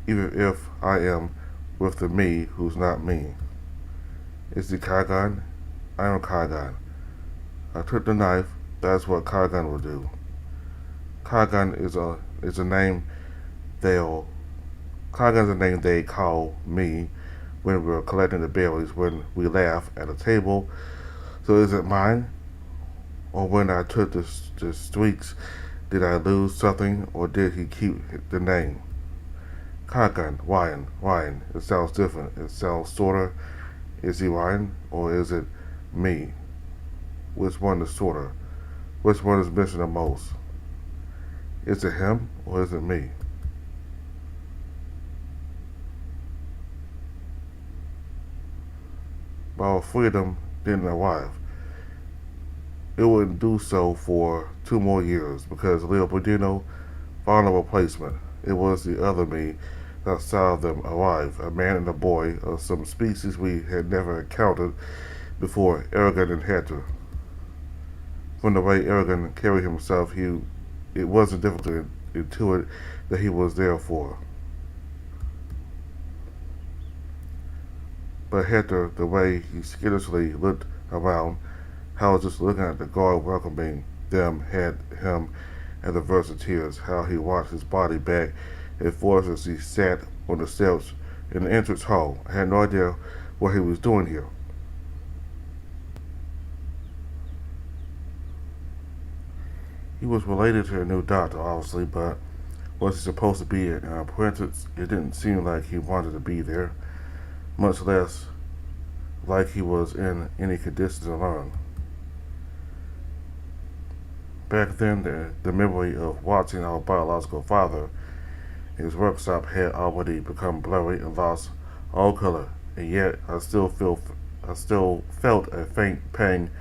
even if I am with the me who's not me. Is he Kargan? I am Kargan. I took the knife. That's what Kargan will do. Kargan is a name they'll Kargan's a name they call me when we're collecting the berries, when we laugh at a table. So is it mine? Or when I took the streaks, did I lose something, or did he keep the name? Kargan, Ryan. It sounds different. It sounds sorta. Is he Ryan, or is it me? Which one is sorta? Which one is missing the most? Is it him, or is it me? But our freedom didn't arrive. It wouldn't do so for 2 more years because Leopoldino found a replacement. It was the other me that saw them arrive, a man and a boy of some species we had never encountered before, Aragon and Hector. From the way Aragon carried himself, it wasn't difficult to intuit that he was there for. But Hector, the way he skitishly looked around, how just looking at the guard welcoming them had him at the verge of tears, how he watched his body back and forth as he sat on the steps in the entrance hall. I had no idea what he was doing here. He was related to a new doctor, obviously, but was he supposed to be an apprentice? It didn't seem like he wanted to be there, much less like he was in any condition to learn. Back then, the memory of watching our biological father in his workshop had already become blurry and lost all color, and yet I still felt a faint pang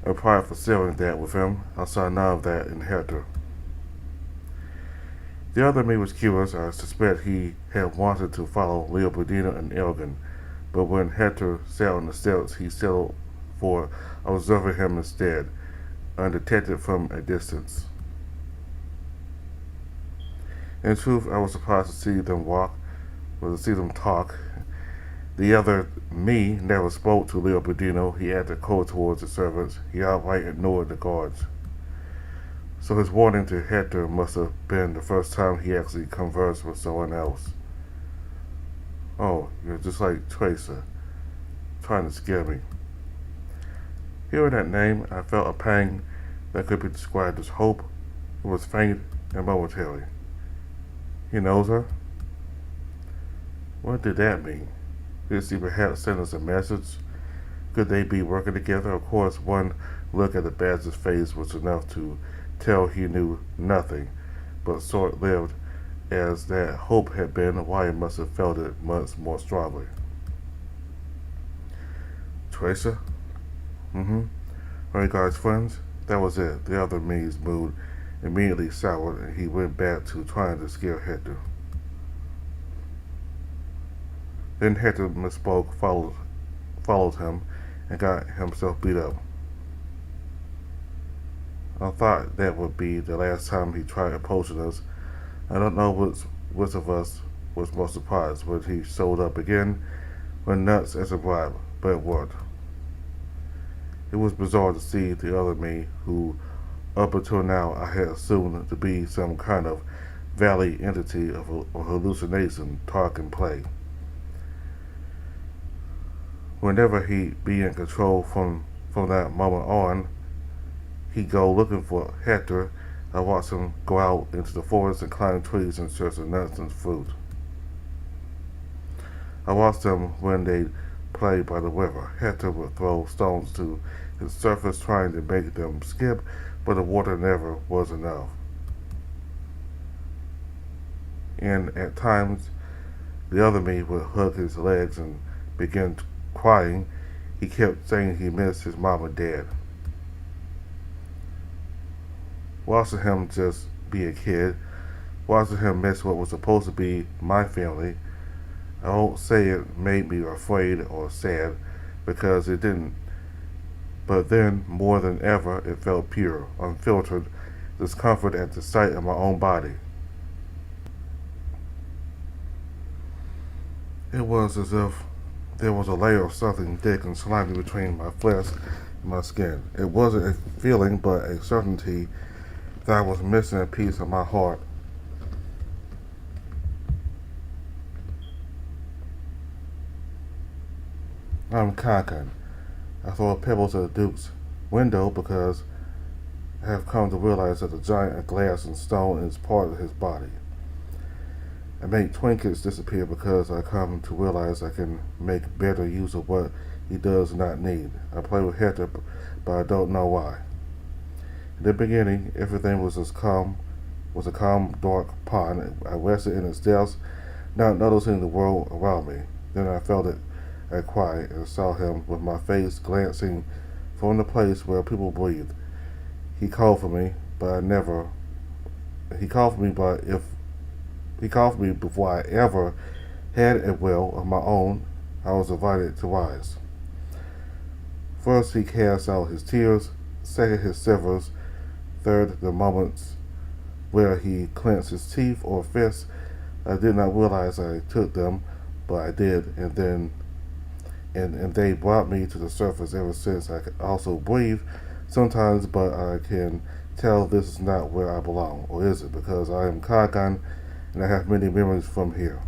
of pride for sharing that with him. I saw none of that in Hector. The other me was curious. I suspect he had wanted to follow Leopoldina and Elgin, but when Hector sat on the steps, he settled for observing him instead, undetected from a distance. In truth, I was surprised to see them walk, or to see them talk. The other me never spoke to Leopoldino. He acted cold towards the servants. He outright ignored the guards. So his warning to Hector must have been the first time he actually conversed with someone else. Oh, you're just like Tracer, trying to scare me. Hearing that name, I felt a pang that could be described as hope. It was faint and momentary. He knows her? What did that mean? Did he perhaps send us a message? Could they be working together? Of course, one look at the badger's face was enough to tell he knew nothing, but short-lived as that hope had been, why he must have felt it much more strongly. Tracer? Regards, friends? That was it. The other me's mood immediately soured, and he went back to trying to scare Hector. Then Hector misspoke, followed him, and got himself beat up. I thought that would be the last time he tried approaching us. I don't know which of us was most surprised when he showed up again, went nuts as a bribe, but it worked. It was bizarre to see the other me, who up until now I had assumed to be some kind of valley entity of a hallucination, talk and play. Whenever he'd be in control from that moment on, he'd go looking for Hector. I watched him go out into the forest and climb trees in search of nuts and fruit. I watched them when they played by the river. Hector would throw stones to his surface trying to make them skip, but the water never was enough. And at times, the other me would hug his legs and begin crying. He kept saying he missed his mom and dad. Watching him just be a kid, watching him miss what was supposed to be my family, I won't say it made me afraid or sad, because it didn't. But then, more than ever, it felt pure, unfiltered discomfort at the sight of my own body. It was as if there was a layer of something thick and slimy between my flesh and my skin. It wasn't a feeling, but a certainty that I was missing a piece of my heart. I'm cocking. I throw pebbles at the Duke's window because I have come to realize that the giant of glass and stone is part of his body. I make trinkets disappear because I come to realize I can make better use of what he does not need. I play with Hector, but I don't know why. In the beginning, everything was a calm, dark pond. I rested in its depths, not noticing the world around me. Then I felt it. I cried and saw him with my face glancing from the place where people breathed. He called for me, but he called for me before I ever had a will of my own. I was invited to rise. First he cast out his tears, second his shivers, third the moments where he clenched his teeth or fists. I did not realize I took them, but I did, and they brought me to the surface. Ever since I could also breathe sometimes, but I can tell this is not where I belong. Or is it? Because I am Kagan and I have many memories from here.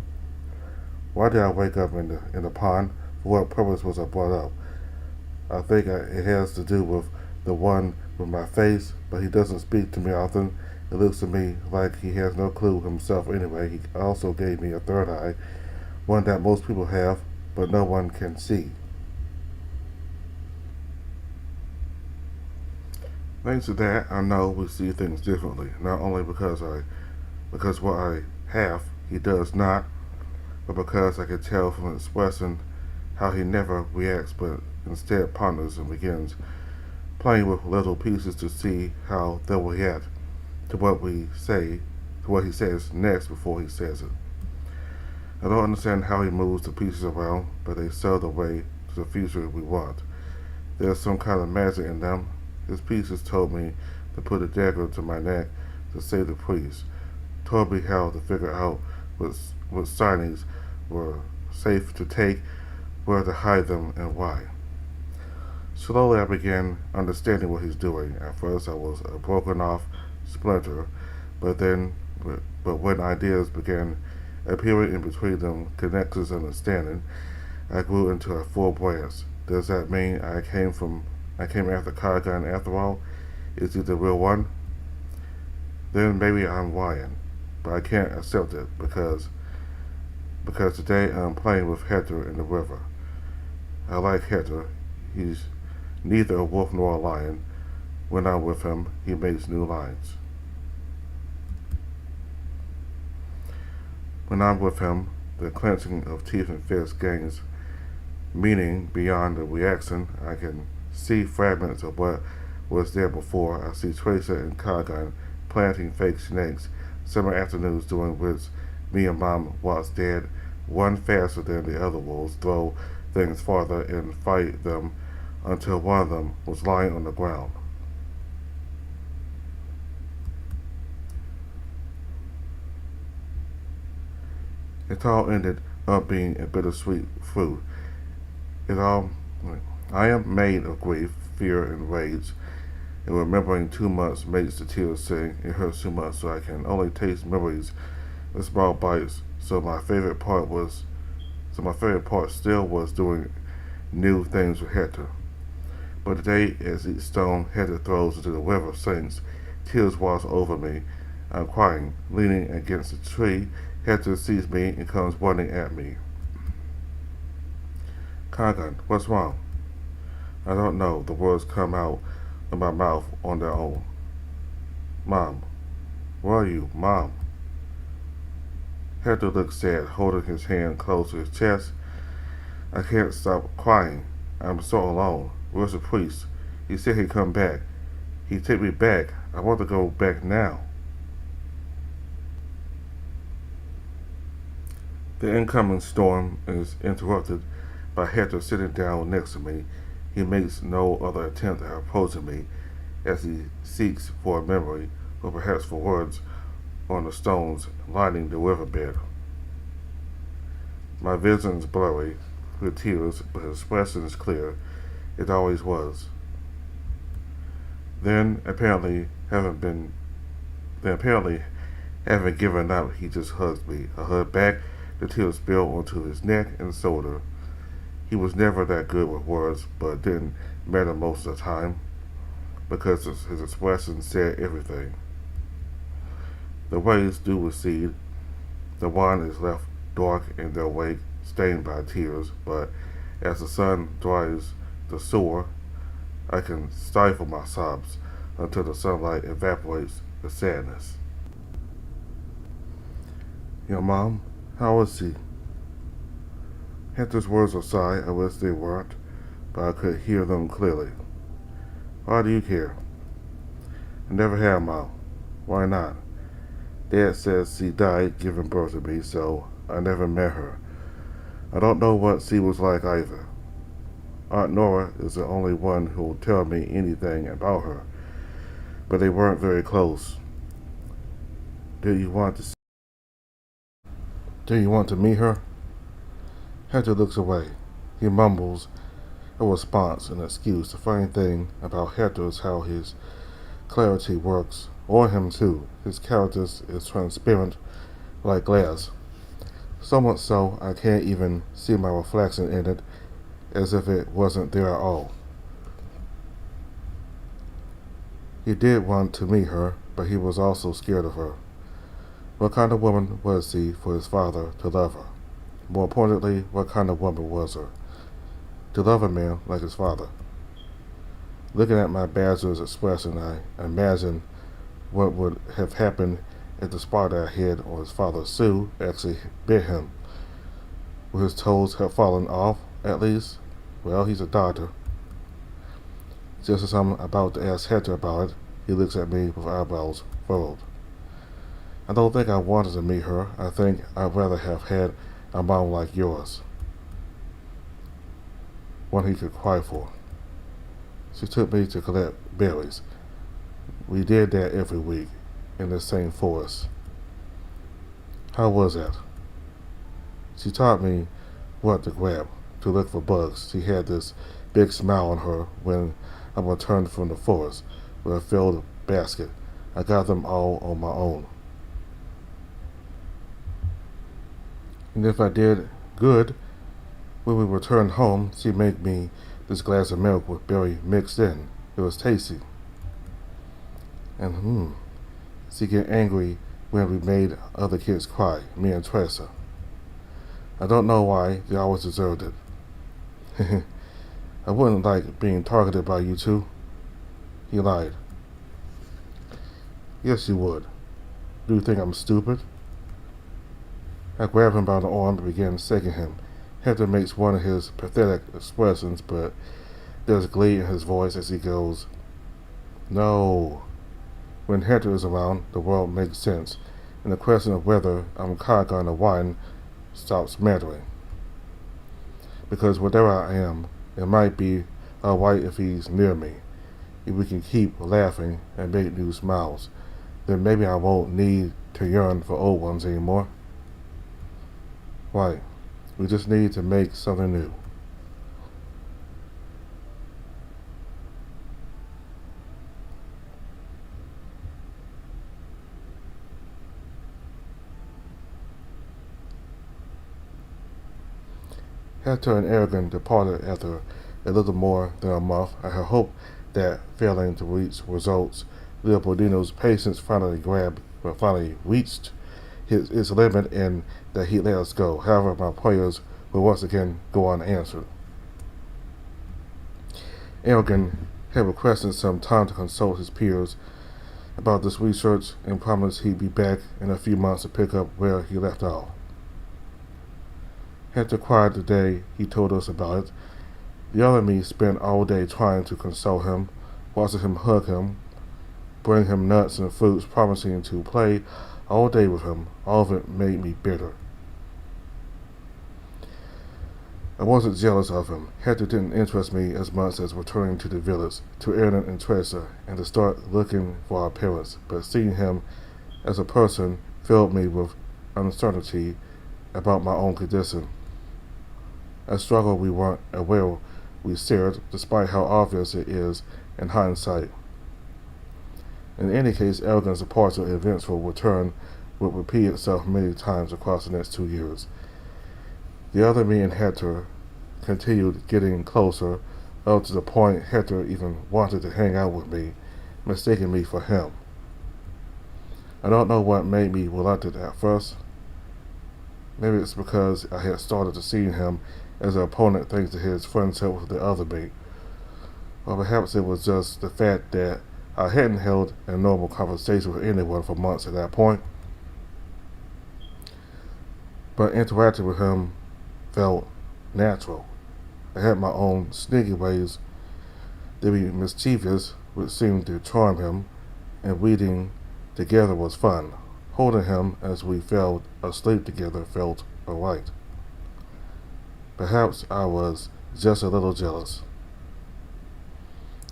Why did I wake up in the pond? For what purpose was I brought up? I think it has to do with the one with my face, but he doesn't speak to me often. It looks to me like he has no clue himself anyway. He also gave me a third eye, one that most people have, but no one can see. Thanks to that, I know we see things differently, not only because what I have, he does not, but because I can tell from expressing how he never reacts, but instead ponders and begins playing with little pieces to see how they'll react to what we say, to what he says next before he says it. I don't understand how he moves the pieces around, but they sell the way to the future we want. There's some kind of magic in them. His pieces told me to put a dagger to my neck to save the priest, told me how to figure out what signings were safe to take, where to hide them, and why. Slowly I began understanding what he's doing. At first I was a broken off splinter, but when ideas began appearing in between them, connections and understanding, I grew into a full branch. Does that mean I came after Cargan after all? Is he the real one? Then maybe I'm lying, but I can't accept it because today I'm playing with Hector in the river. I like Hector. He's neither a wolf nor a lion. When I'm with him, he makes new lines. When I'm with him, the clenching of teeth and fists gains meaning beyond the reaction. I can see fragments of what was there before. I see Tracer and Cargan planting fake snakes, summer afternoons during which me and Mom watched Dad, one faster than the other wolves, throw things farther and fight them until one of them was lying on the ground. It all ended up being a bittersweet fruit. I am made of grief, fear, and rage, and remembering too much makes the tears sing. It hurts too much, so I can only taste memories in small bites. So my favorite part still was doing new things with Hector. But today, as each stone Hector throws into the river sinks, tears wash over me. I'm crying, leaning against a tree. Hector sees me and comes running at me. Cargan, what's wrong? I don't know. The words come out of my mouth on their own. Mom. Where are you, Mom? Hector looks sad, holding his hand close to his chest. I can't stop crying. I'm so alone. Where's the priest? He said he'd come back. He'd take me back. I want to go back now. The incoming storm is interrupted by Hector sitting down next to me. He makes no other attempt at approaching me as he seeks for a memory, or perhaps for words, on the stones lining the riverbed. My vision's blurry with tears, but his expression is clear. It always was. Then, apparently having given up, he just hugs me. I hug back. The tears spill onto his neck and shoulder. He was never that good with words, but it didn't matter most of the time, because his expression said everything. The waves do recede. The wine is left dark in their wake, stained by tears, but as the sun dries the sewer, I can stifle my sobs until the sunlight evaporates the sadness. Your mom? How is she? Hector's words are sigh. I wish they weren't, but I could hear them clearly. Why do you care? I never have, Mom. Why not? Dad says she died giving birth to me, so I never met her. I don't know what she was like either. Aunt Nora is the only one who will tell me anything about her, but they weren't very close. Do you want to meet her? Hector looks away. He mumbles a response, an excuse. The funny thing about Hector is how his clarity works on him too. His character is transparent like glass. So much so I can't even see my reflection in it, as if it wasn't there at all. He did want to meet her, but he was also scared of her. What kind of woman was she for his father to love her? More importantly, what kind of woman was her to love a man like his father? Looking at my badger's expression, I imagine what would have happened if the spider I hid on his father's shoe actually bit him. Would his toes have fallen off, at least? Well, he's a doctor. Just as I'm about to ask Hector about it, he looks at me with eyebrows furrowed. I don't think I wanted to meet her. I think I'd rather have had a mom like yours, one he could cry for. She took me to collect berries. We did that every week in the same forest. How was that? She taught me what to grab, to look for bugs. She had this big smile on her when I returned from the forest with a filled basket. I got them all on my own. And if I did good, when we returned home, she'd make me this glass of milk with berry mixed in. It was tasty. And she'd get angry when we made other kids cry, me and Teresa. I don't know why, they always deserved it. I wouldn't like being targeted by you two. He lied. Yes, you would. Do you think I'm stupid? I grabbed him by the arm and began shaking him. Hector makes one of his pathetic expressions, but there's glee in his voice as he goes, "No." When Hector is around, the world makes sense, and the question of whether I'm cock on the wine stops mattering. Because whatever I am, it might be alright if he's near me. If we can keep laughing and make new smiles, then maybe I won't need to yearn for old ones anymore. Right. We just need to make something new. Hector and Aragon departed after a little more than a month. I had hoped that, failing to reach results, Leopoldino's patience finally reached its limit and that he'd let us go. However, my prayers will once again go unanswered. Aragon had requested some time to consult his peers about this research and promised he'd be back in a few months to pick up where he left off. Hector cried the day he told us about it. The other me spent all day trying to console him, watching him hug him, bring him nuts and fruits, promising to play all day with him. All of it made me bitter. I wasn't jealous of him. Hector didn't interest me as much as returning to the village, to Erlen and Teresa, and to start looking for our parents, but seeing him as a person filled me with uncertainty about my own condition. A struggle we weren't aware we shared, despite how obvious it is in hindsight. In any case, Aragon's departure and eventual return would repeat itself many times across the next 2 years. The other me and Hector continued getting closer, up to the point Hector even wanted to hang out with me, mistaking me for him. I don't know what made me reluctant at first. Maybe it's because I had started to see him as an opponent thanks to his friendship with the other me. Or perhaps it was just the fact that I hadn't held a normal conversation with anyone for months at that point. But interacting with him felt natural. I had my own sneaky ways to be mischievous, which seemed to charm him, and reading together was fun. Holding him as we fell asleep together felt alright. Perhaps I was just a little jealous.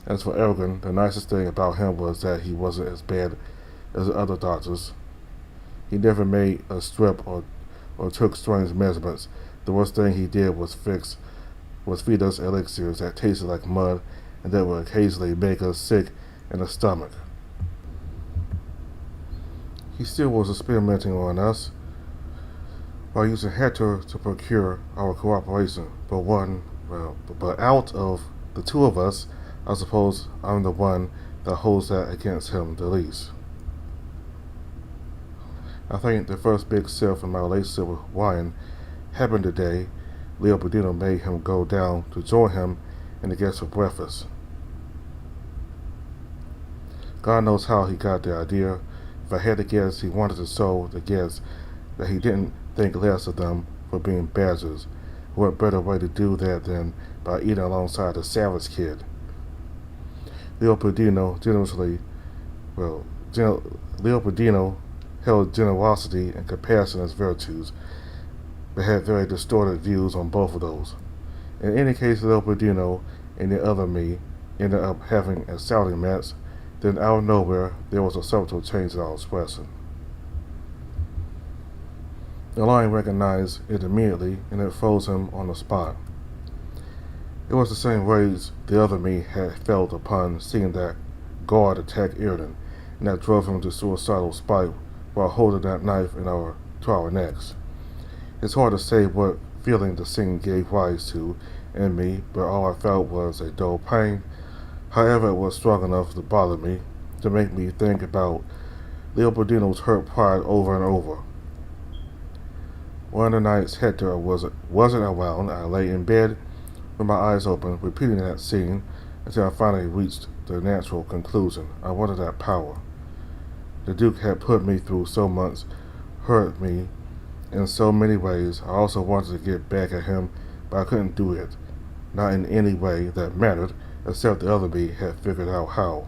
As for Aragon, the nicest thing about him was that he wasn't as bad as the other doctors. He never made a strip or took strange measurements. The worst thing he did was feed us elixirs that tasted like mud and that would occasionally make us sick in the stomach. He still was experimenting on us while using Hector to procure our cooperation. But out of the two of us, I suppose I'm the one that holds that against him the least. I think the first big shift in my relationship with Ryan happened the day Leopoldino made him go down to join him in the guest for breakfast. God knows how he got the idea. If I had to guess, he wanted to show the guests that he didn't think less of them for being badgers. What better way to do that than by eating alongside a savage kid? Leopoldino held generosity and compassion as virtues, but had very distorted views on both of those. In any case, Leopoldino and the other me ended up having a shouting match. Then out of nowhere, there was a subtle change in our expression. The lion recognized it immediately, and it froze him on the spot. It was the same rage the other me had felt upon seeing that guard attack Erden, and that drove him to suicidal spite while holding that knife to our necks. It's hard to say what feeling the scene gave rise to in me, but all I felt was a dull pain. However, it was strong enough to bother me, to make me think about Leopoldino's hurt pride over and over. One of the nights Hector wasn't around, I lay in bed with my eyes open, repeating that scene until I finally reached the natural conclusion. I wanted that power. The Duke had put me through so much, hurt me in so many ways. I also wanted to get back at him, but I couldn't do it. Not in any way that mattered, except the other me had figured out how.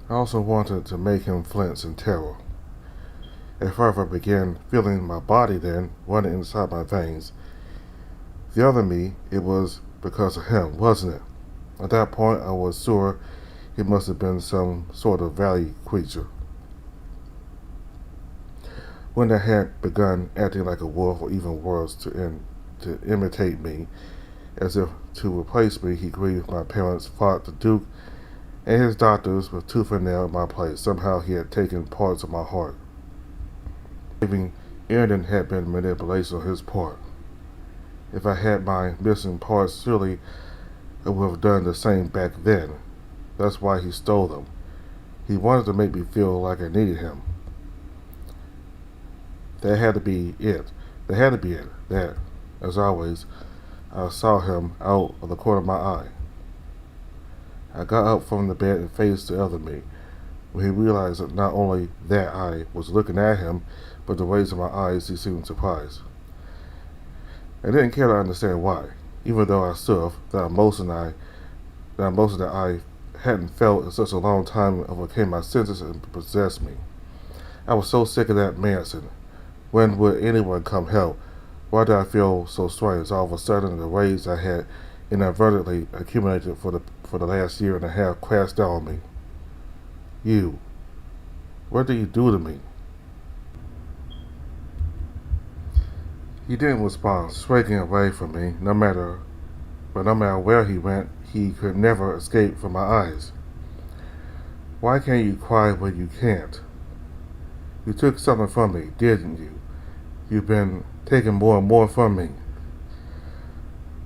I also wanted to make him flinch in terror. A fervor began filling my body then, running inside my veins. The other me, it was because of him, wasn't it? At that point, I was sure he must have been some sort of valley creature. When I had begun acting like a wolf, or even worse, to imitate me, as if to replace me, he grieved my parents, fought the Duke and his doctors with tooth and nail in my place. Somehow he had taken parts of my heart. Believing Erden had been manipulation on his part. If I had my missing parts, surely I would have done the same back then. That's why he stole them. He wanted to make me feel like I needed him. That had to be it. That, as always, I saw him out of the corner of my eye. I got up from the bed and faced the other me, when he realized that not only that I was looking at him, but the ways of my eyes he seemed surprised. I didn't care to understand why, even though I saw that emotion that I hadn't felt in such a long time overcame my senses and possessed me. I was so sick of that Manson. When would anyone come help? Why did I feel so strange? All of a sudden, the rage I had inadvertently accumulated for the last year and a half crashed down on me. You. What did you do to me? He didn't respond, shrinking away from me. No matter where he went, he could never escape from my eyes. Why can't you cry when you can't? You took something from me, didn't you? You've been taking more and more from me.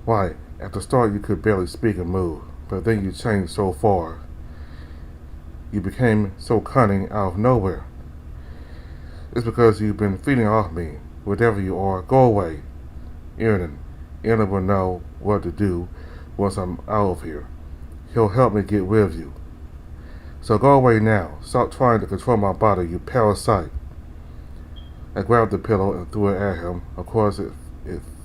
Why, at the start you could barely speak and move, but then you changed so far. You became so cunning out of nowhere. It's because you've been feeding off me. Whatever you are, go away. Erden will know what to do once I'm out of here. He'll help me get rid of you. So go away now. Stop trying to control my body, you parasite. I grabbed the pillow and threw it at him. Of course, it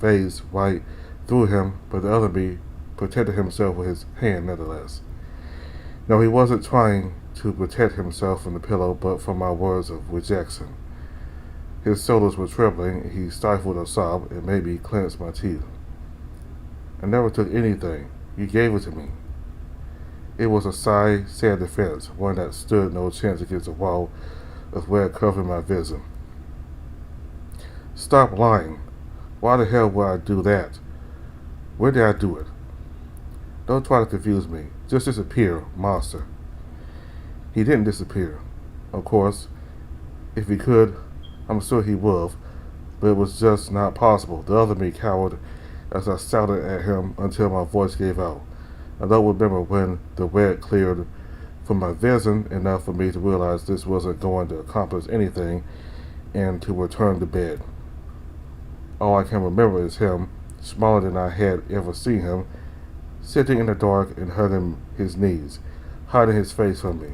phased right through him, but the other me protected himself with his hand nonetheless. No, he wasn't trying to protect himself from the pillow, but from my words of rejection. His shoulders were trembling. He stifled a sob and made me clench my teeth. I never took anything. You gave it to me. It was a sad defense, one that stood no chance against the wall of red covering my vision. Stop lying. Why the hell would I do that? Where did I do it? Don't try to confuse me. Just disappear, monster. He didn't disappear. Of course, if he could, I'm sure he would, but it was just not possible. The other me cowered as I shouted at him until my voice gave out. I don't remember when the red cleared from my vision enough for me to realize this wasn't going to accomplish anything and to return to bed. All I can remember is him, smaller than I had ever seen him, sitting in the dark and hugging his knees, hiding his face from me.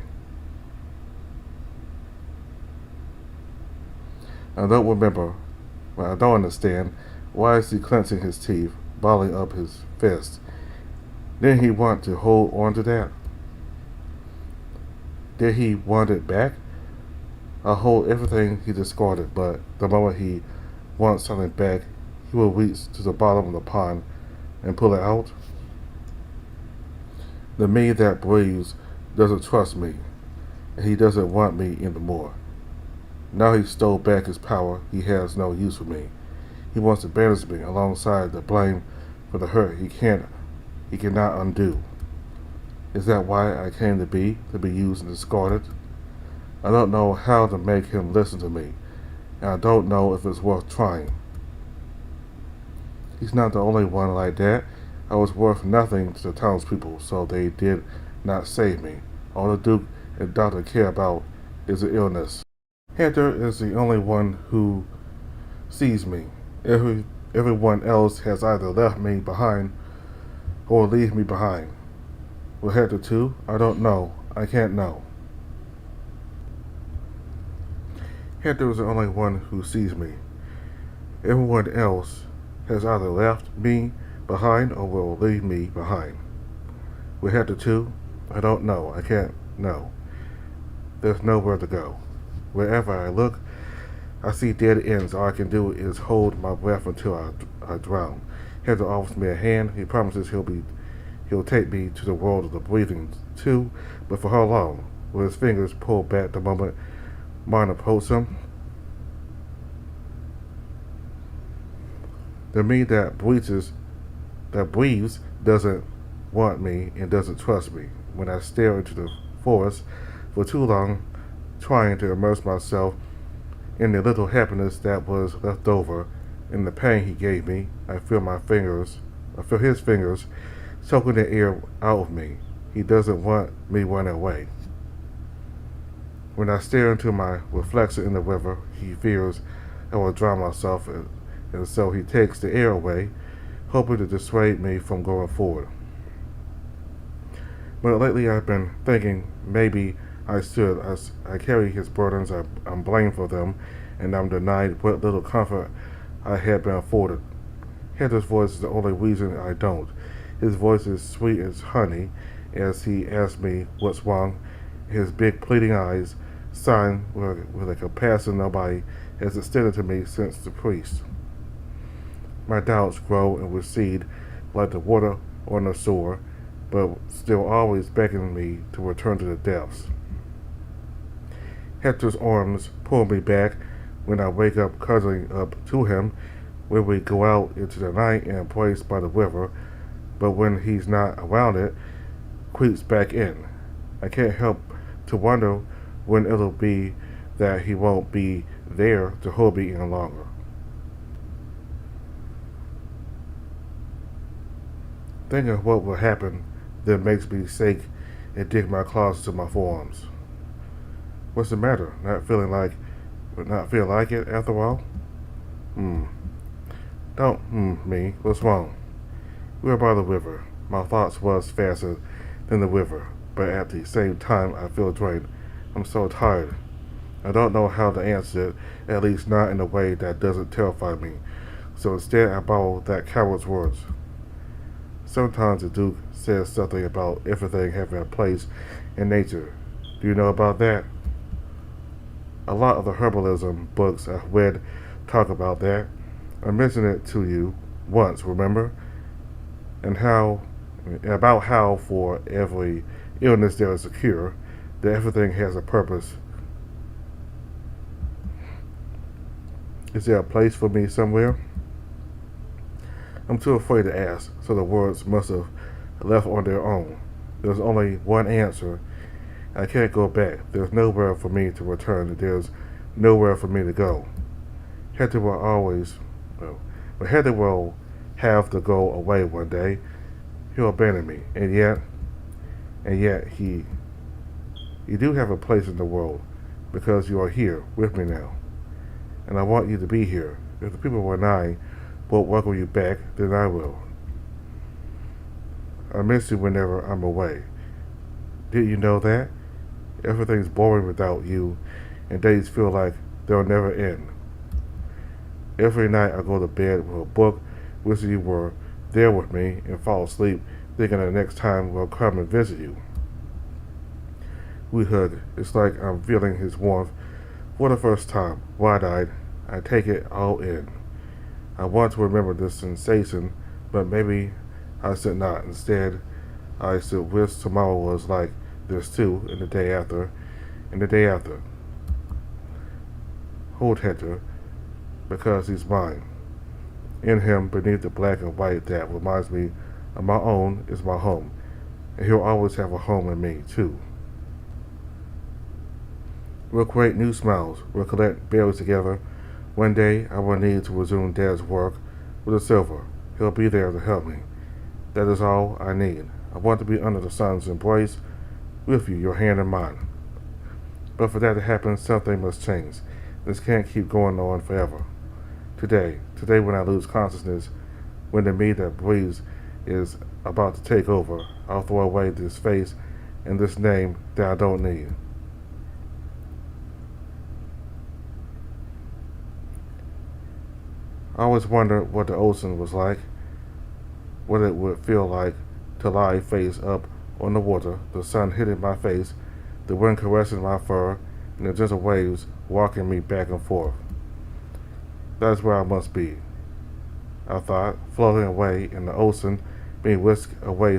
I don't understand, why is he clenching his teeth, balling up his fist? Didn't he want to hold on to that? Did he want it back? I hold everything he discarded, but the moment he wants something back, he will reach to the bottom of the pond and pull it out. The me that breathes doesn't trust me, and he doesn't want me anymore. Now he stole back his power, he has no use for me. He wants to banish me alongside the blame for the hurt he cannot undo. Is that why I came to be used and discarded? I don't know how to make him listen to me, and I don't know if it's worth trying. He's not the only one like that. I was worth nothing to the townspeople, so they did not save me. All the Duke and Doctor care about is the illness. Hector is the only one who sees me. Everyone else has either left me behind or leave me behind. Will Hector too? I don't know. I can't know. Hector is the only one who sees me. Everyone else has either left me behind or will leave me behind. Will Hector too? I don't know. I can't know. There's nowhere to go. Wherever I look, I see dead ends. All I can do is hold my breath until I drown. Hector offers me a hand. He promises he'll take me to the world of the breathing too, but for how long? Will his fingers pull back the moment mine approach him? The me that breathes doesn't want me and doesn't trust me. When I stare into the forest for too long, trying to immerse myself in the little happiness that was left over, in the pain he gave me, I feel his fingers choking the air out of me. He doesn't want me running away. When I stare into my reflection in the river, he fears I will drown myself, and so he takes the air away, hoping to dissuade me from going forward. But lately I've been thinking maybe I should. I carry his burdens, I'm blamed for them, and I'm denied what little comfort I had been afforded. Hector's voice is the only reason I don't. His voice is sweet as honey as he asks me what's wrong. His big pleading eyes shine with a compassion nobody has extended to me since the priest. My doubts grow and recede like the water on the shore, but still always beckoning me to return to the depths. Hector's arms pull me back when I wake up cuddling up to him, when we go out into the night and embrace by the river, but when he's not around it, creeps back in. I can't help to wonder when it'll be that he won't be there to hold me any longer. Thinking of what will happen then makes me shake and dig my claws into my forearms. What's the matter? Not feel like it after all? Don't me. What's wrong? We were by the river. My thoughts was faster than the river, but at the same time I feel drained. I'm so tired. I don't know how to answer it, at least not in a way that doesn't terrify me. So instead I borrow that coward's words. Sometimes the Duke says something about everything having a place in nature. Do you know about that? A lot of the herbalism books I've read talk about that. I mentioned it to you once, remember? And about how for every illness there is a cure, that everything has a purpose. Is there a place for me somewhere? I'm too afraid to ask, so the words must have left on their own. There's only one answer. I can't go back. There's nowhere for me to return. There's nowhere for me to go. Hector but Hector will have to go away one day. He'll abandon me. And yet you do have a place in the world, because you are here with me now. And I want you to be here. If the people when I won't welcome you back, then I will. I miss you whenever I'm away. Did you know that? Everything's boring without you, and days feel like they'll never end. Every night I go to bed with a book, wishing you were there with me, and fall asleep thinking the next time we'll come and visit you. We hug. It's like I'm feeling his warmth for the first time. Wide-eyed, I take it all in. I want to remember this sensation, but maybe I should not. Instead, I should wish tomorrow was like this too, and the day after, and the day after. Hold Hector, because he's mine. In him, beneath the black and white that reminds me of my own, is my home. And he'll always have a home in me, too. We'll create new smiles. We'll collect berries together. One day, I will need to resume Dad's work with a silver. He'll be there to help me. That is all I need. I want to be under the sun's embrace with you, your hand in mine. But for that to happen, something must change. This can't keep going on forever. Today when I lose consciousness, when the me that breathes is about to take over, I'll throw away this face and this name that I don't need. I always wondered what the ocean was like, what it would feel like to lie face up on the water, the sun hitting my face, the wind caressing my fur, and the gentle waves walking me back and forth. That's where I must be, I thought, floating away in the ocean, being whisked away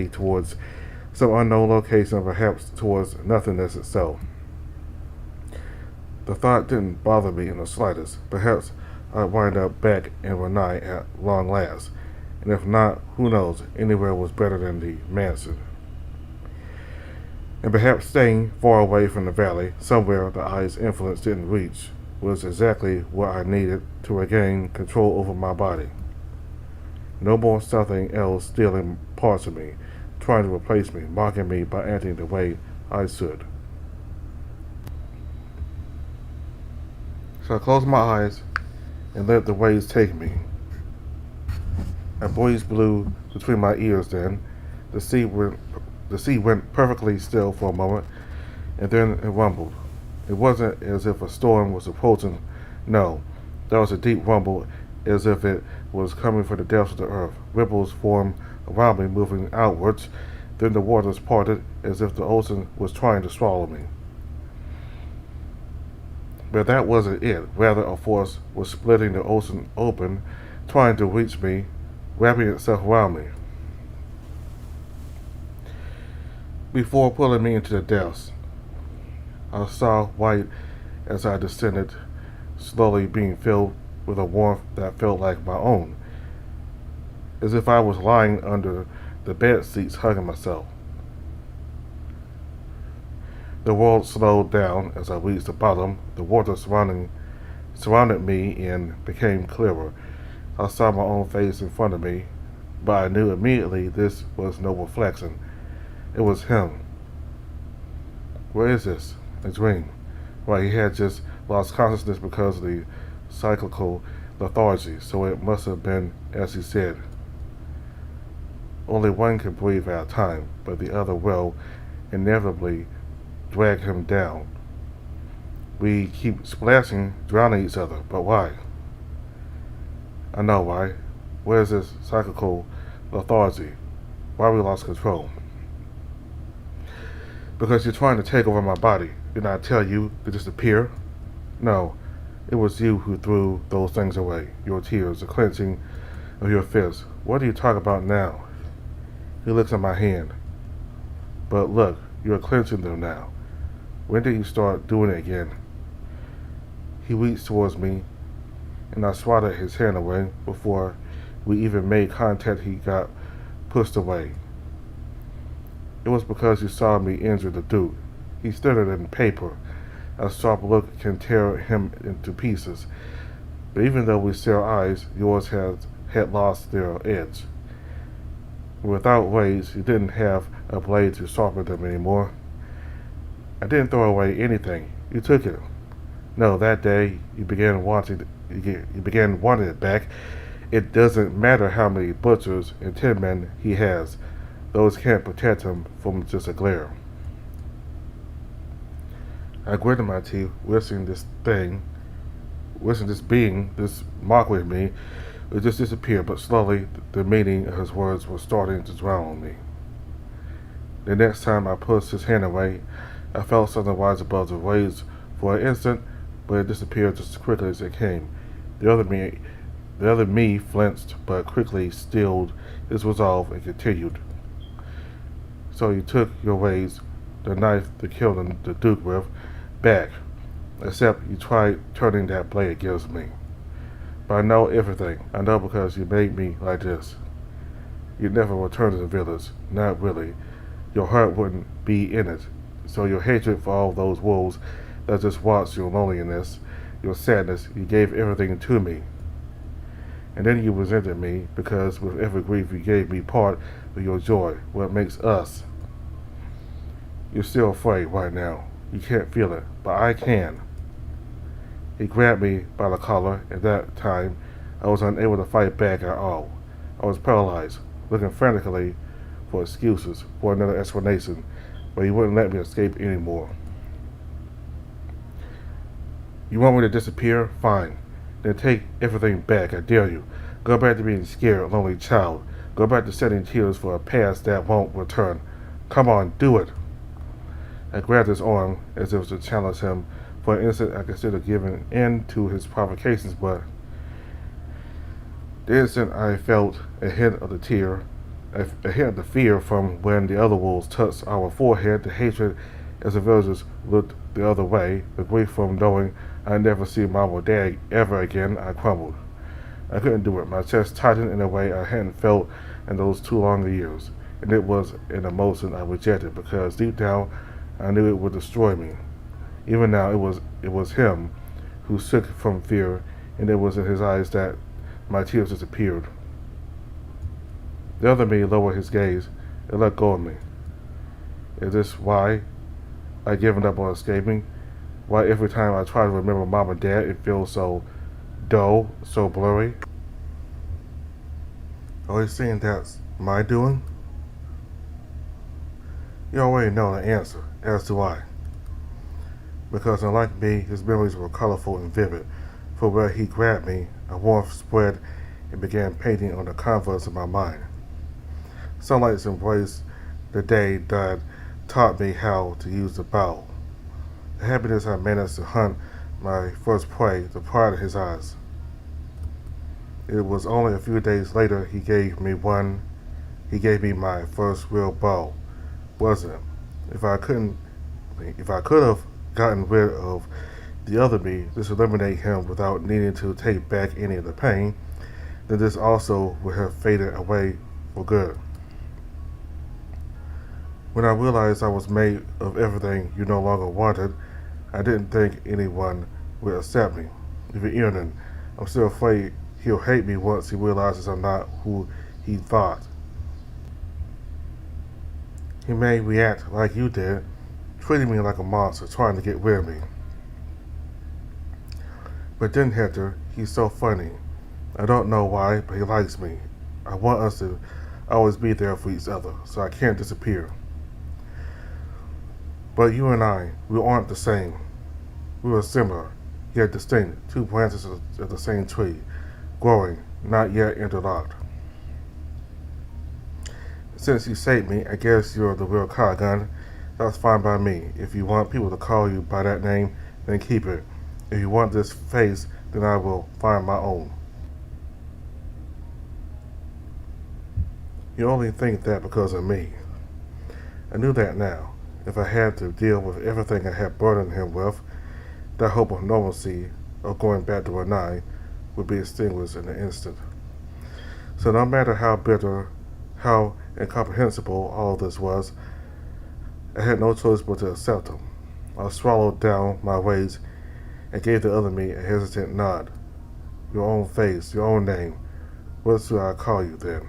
towards some unknown location, perhaps towards nothingness itself. The thought didn't bother me in the slightest. Perhaps I'd wind up back in Renai at long last, and if not, who knows, anywhere was better than the mansion. And perhaps staying far away from the valley, somewhere the eye's influence didn't reach, was exactly what I needed to regain control over my body. No more something else stealing parts of me, trying to replace me, mocking me by acting the way I should. So I closed my eyes and let the waves take me. A breeze blew between my ears then. The sea went perfectly still for a moment, and then it rumbled. It wasn't as if a storm was approaching. No, there was a deep rumble, as if it was coming from the depths of the earth. Ripples formed around me, moving outwards. Then the waters parted, as if the ocean was trying to swallow me. But that wasn't it. Rather, a force was splitting the ocean open, trying to reach me, wrapping itself around me, before pulling me into the depths. I saw white as I descended, slowly being filled with a warmth that felt like my own, as if I was lying under the bed sheets hugging myself. The world slowed down as I reached the bottom. The water surrounded me and became clearer. I saw my own face in front of me, but I knew immediately this was no reflection. It was him. Where is this? A dream. Why, he had just lost consciousness because of the cyclical lethargy, so it must have been as he said. Only one can breathe at a time, but the other will inevitably drag him down. We keep splashing, drowning each other, but why? I know why. Where is this cyclical lethargy? Why we lost control? Because you're trying to take over my body. Didn't I tell you to disappear? No, it was you who threw those things away. Your tears, the clenching of your fists. What do you talk about now? He looks at my hand. But look, you're clenching them now. When did you start doing it again? He reached towards me, and I swatted his hand away. Before we even made contact, he got pushed away. It was because you saw me injure the Duke. He stood it in paper. A sharp look can tear him into pieces. But even though we share eyes, yours had lost their edge. Without blades, you didn't have a blade to sharpen them anymore. I didn't throw away anything. You took it. No, that day you began wanting it back. It doesn't matter how many butchers and tin men he has. Those can't protect him from just a glare. I gritted my teeth, wishing this being, this mockery of me, would just disappear, but slowly the meaning of his words was starting to drown on me. The next time I pushed his hand away, I felt something rise above the waves for an instant, but it disappeared just as quickly as it came. The other me, the other me flinched, but quickly stilled his resolve and continued. So you took your ways, the knife to kill the Duke with, back, except you tried turning that blade against me. But I know everything. I know because you made me like this. You'd never return to the village, not really. Your heart wouldn't be in it. So your hatred for all those wolves that just watched your loneliness, your sadness, you gave everything to me. And then you resented me because with every grief you gave me part of your joy, what makes us. You're still afraid right now. You can't feel it, but I can. He grabbed me by the collar. At that time, I was unable to fight back at all. I was paralyzed, looking frantically for excuses, for another explanation, but he wouldn't let me escape anymore. You want me to disappear? Fine. Then take everything back, I dare you. Go back to being scared, lonely child. Go back to shedding tears for a past that won't return. Come on, do it. I grabbed his arm as if to challenge him. For an instant, I considered giving in to his provocations, but the instant I felt a hint of the fear from when the other wolves touched our forehead, the hatred as the villagers looked the other way, the grief from knowing I'd never see Mom or Dad ever again, I crumbled. I couldn't do it. My chest tightened in a way I hadn't felt in those 2 long years, and it was an emotion I rejected because deep down I knew it would destroy me. Even now, it was him who shook from fear, and it was in his eyes that my tears disappeared. The other me lowered his gaze and let go of me. Is this why I'd given up on escaping? Why every time I try to remember Mom and Dad, it feels so dull, so blurry? Are you saying that's my doing? You already know the answer, as do I. Because unlike me, his memories were colorful and vivid. For where he grabbed me, a warmth spread and began painting on the canvas of my mind. Sunlight embraced the day that taught me how to use the bow. The happiness I managed to hunt my first prey, the pride in his eyes. It was only a few days later he gave me my first real bow, wasn't it? If I could have gotten rid of the other me, just eliminate him without needing to take back any of the pain, then this also would have faded away for good. When I realized I was made of everything you no longer wanted, I didn't think anyone would accept me. Even Aaron, I'm still afraid he'll hate me once he realizes I'm not who he thought. He may react like you did, treating me like a monster, trying to get rid of me. But then Hector, he's so funny. I don't know why, but he likes me. I want us to always be there for each other, so I can't disappear. But you and I, we aren't the same. We were similar, yet distinct, 2 branches of the same tree, growing, not yet interlocked. Since you saved me, I guess you're the real Kagagun. That's fine by me. If you want people to call you by that name, then keep it. If you want this face, then I will find my own. You only think that because of me. I knew that now. If I had to deal with everything I had burdened him with, that hope of normalcy, of going back to Renai, would be extinguished in an instant. So no matter how bitter, how incomprehensible all of this was, I had no choice but to accept him. I swallowed down my rage and gave the other me a hesitant nod. Your own face, your own name. What should I call you then?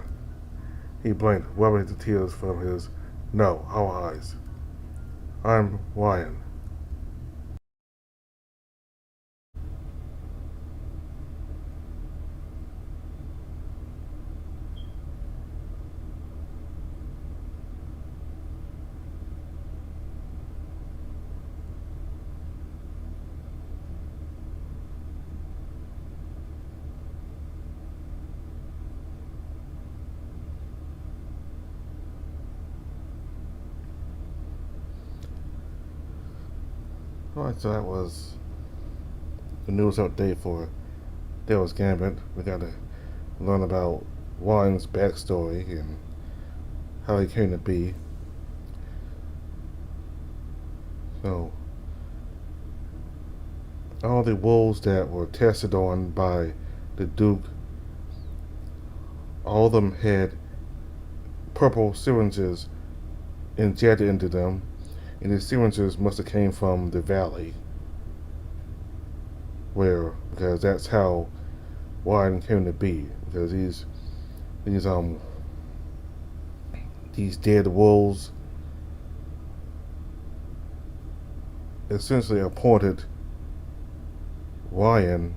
He blinked, rubbing the tears from his, no, our eyes. I'm Ryan. Alright, so that was the news update for Devil's Gambit. We got to learn about Juan's backstory and how he came to be. So, all the wolves that were tested on by the Duke, all of them had purple syringes injected into them, and the syringes must have came from the valley, because that's how Juan came to be. Because these dead wolves essentially appointed Ryan.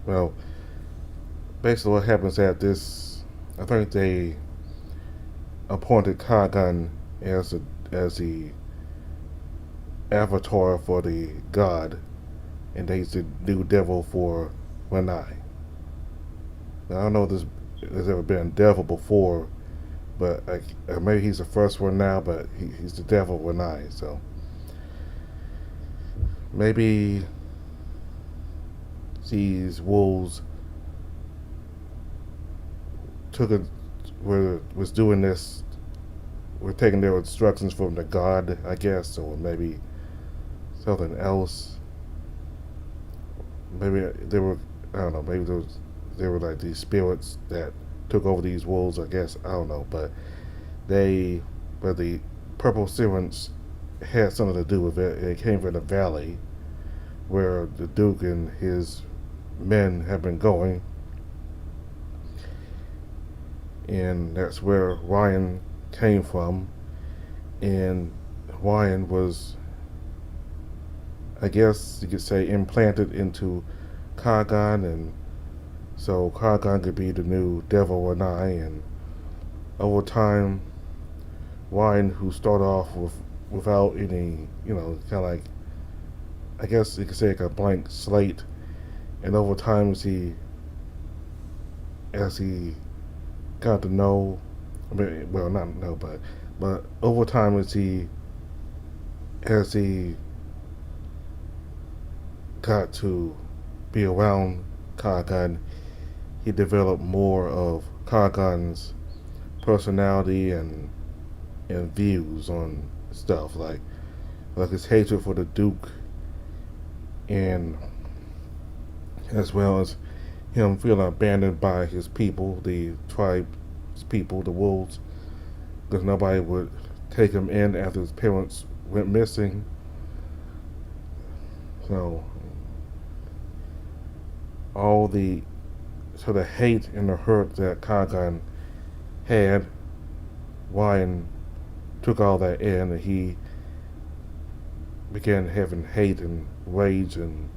Well, basically what happens at this, I think they appointed Kagan as the avatar for the god, and he's the new devil for Renai. Now, I don't know if there's ever been a devil before, but maybe he's the first one now, but he's the devil Renai, so maybe these wolves was doing this. We're taking their instructions from the god, I guess, or maybe something else. Maybe they were, I don't know. Maybe they were like these spirits that took over these wolves, I guess. I don't know, but the purple servants had something to do with it. It came from the valley where the Duke and his men have been going, and that's where Ryan came from. And Ryan was, I guess you could say, implanted into Kagan, and so Kagan could be the new devil Renai. And over time, Ryan, who started off without any, kind of like, I guess you could say, like a blank slate, and over time as he got to know, well, not know, but over time as he got to be around Kagan, he developed more of Kagan's personality and views on stuff, like his hatred for the Duke, and as well as him feeling abandoned by his people, the tribe's people, the wolves, because nobody would take him in after his parents went missing. So the hate and the hurt that Kagan had, Ryan took all that in, and he began having hate and rage and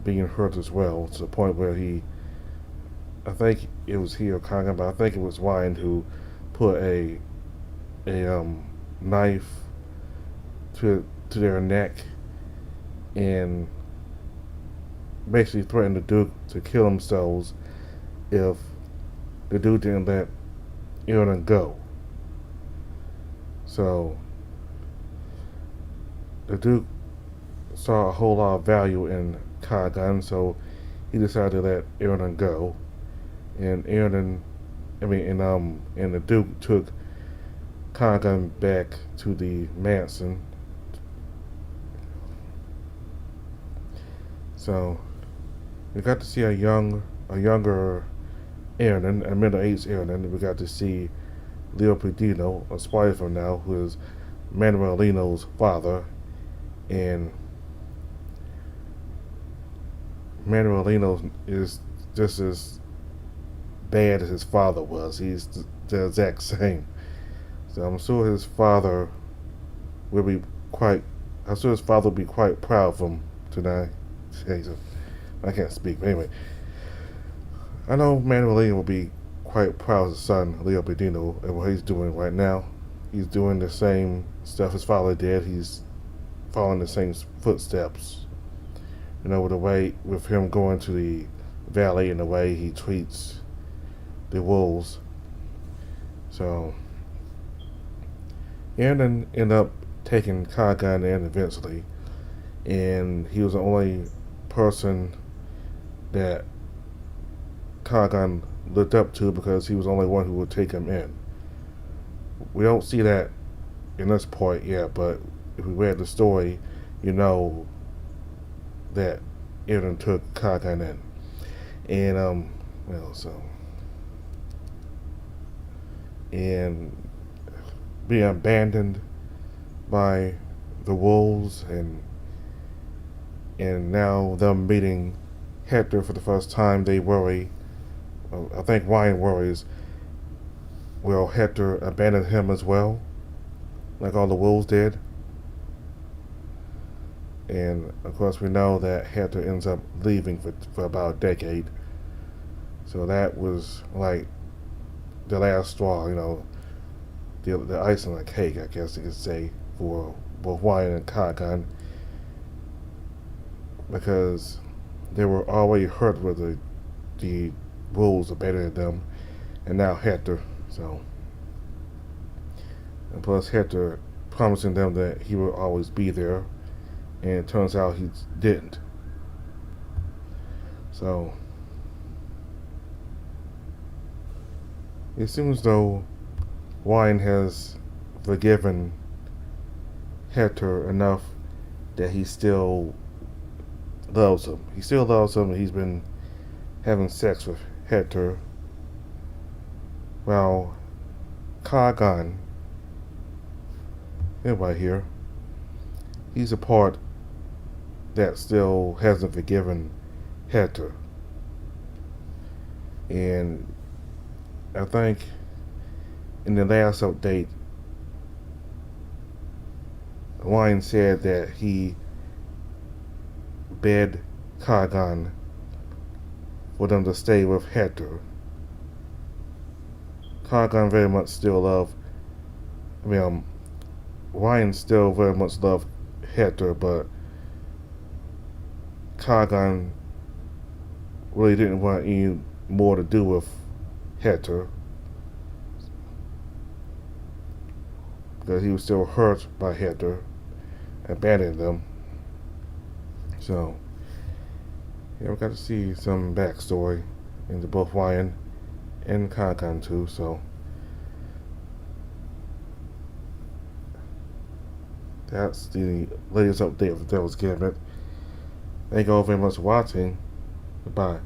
being hurt as well, to the point where I think it was he or Kagan, but I think it was Ryan who put a knife to their neck and basically threatened the Duke to kill themselves if the Duke didn't let Aaron go. So the Duke saw a whole lot of value in Kagan, so he decided to let Aaron go. And the Duke took Kagan back to the mansion. So we got to see a younger Aaron, a middle-aged Aaron. We got to see Leo Pedino, a spy from now, who is Manuelino's father, and Manuelino is just as bad as his father was. He's the exact same. So I'm sure his father will be quite proud of him tonight. I can't speak, but anyway, I know Manuelino will be quite proud of his son, Leo Pedino, and what he's doing right now. He's doing the same stuff his father did. He's following the same footsteps. The way with him going to the valley and the way he treats the wolves. So Aaron ended up taking Kagan in eventually, and he was the only person that Kagan looked up to because he was the only one who would take him in. We don't see that in this part yet, but if we read the story, you know that Eren took Kagan in. And and being abandoned by the wolves, and now them meeting Hector for the first time, they worry. I think Ryan worries, will Hector abandon him as well, like all the wolves did? And of course, we know that Hector ends up leaving for about a decade. So that was like the last straw, the icing on the cake, I guess you could say, for both Ryan and Kagan, because they were already hurt with the wolves abandoning them, and now Hector. So, and plus Hector promising them that he would always be there, and it turns out he didn't. So it seems though Ryan has forgiven Hector enough that he still loves him. He still loves him, and he's been having sex with Hector. Well, Kagan, everybody here, he's a part that still hasn't forgiven Hector. And I think in the last update, Ryan said that he begged Kagan for them to stay with Hector. Kagan very much still loved, Ryan still very much loved Hector, but Kagan really didn't want any more to do with Hector because he was still hurt by Hector abandoning them. So, yeah, we got to see some backstory into both Ryan and Kagan too. So, that's the latest update of the Devil's Gambit. Thank you all very much for watching. Goodbye.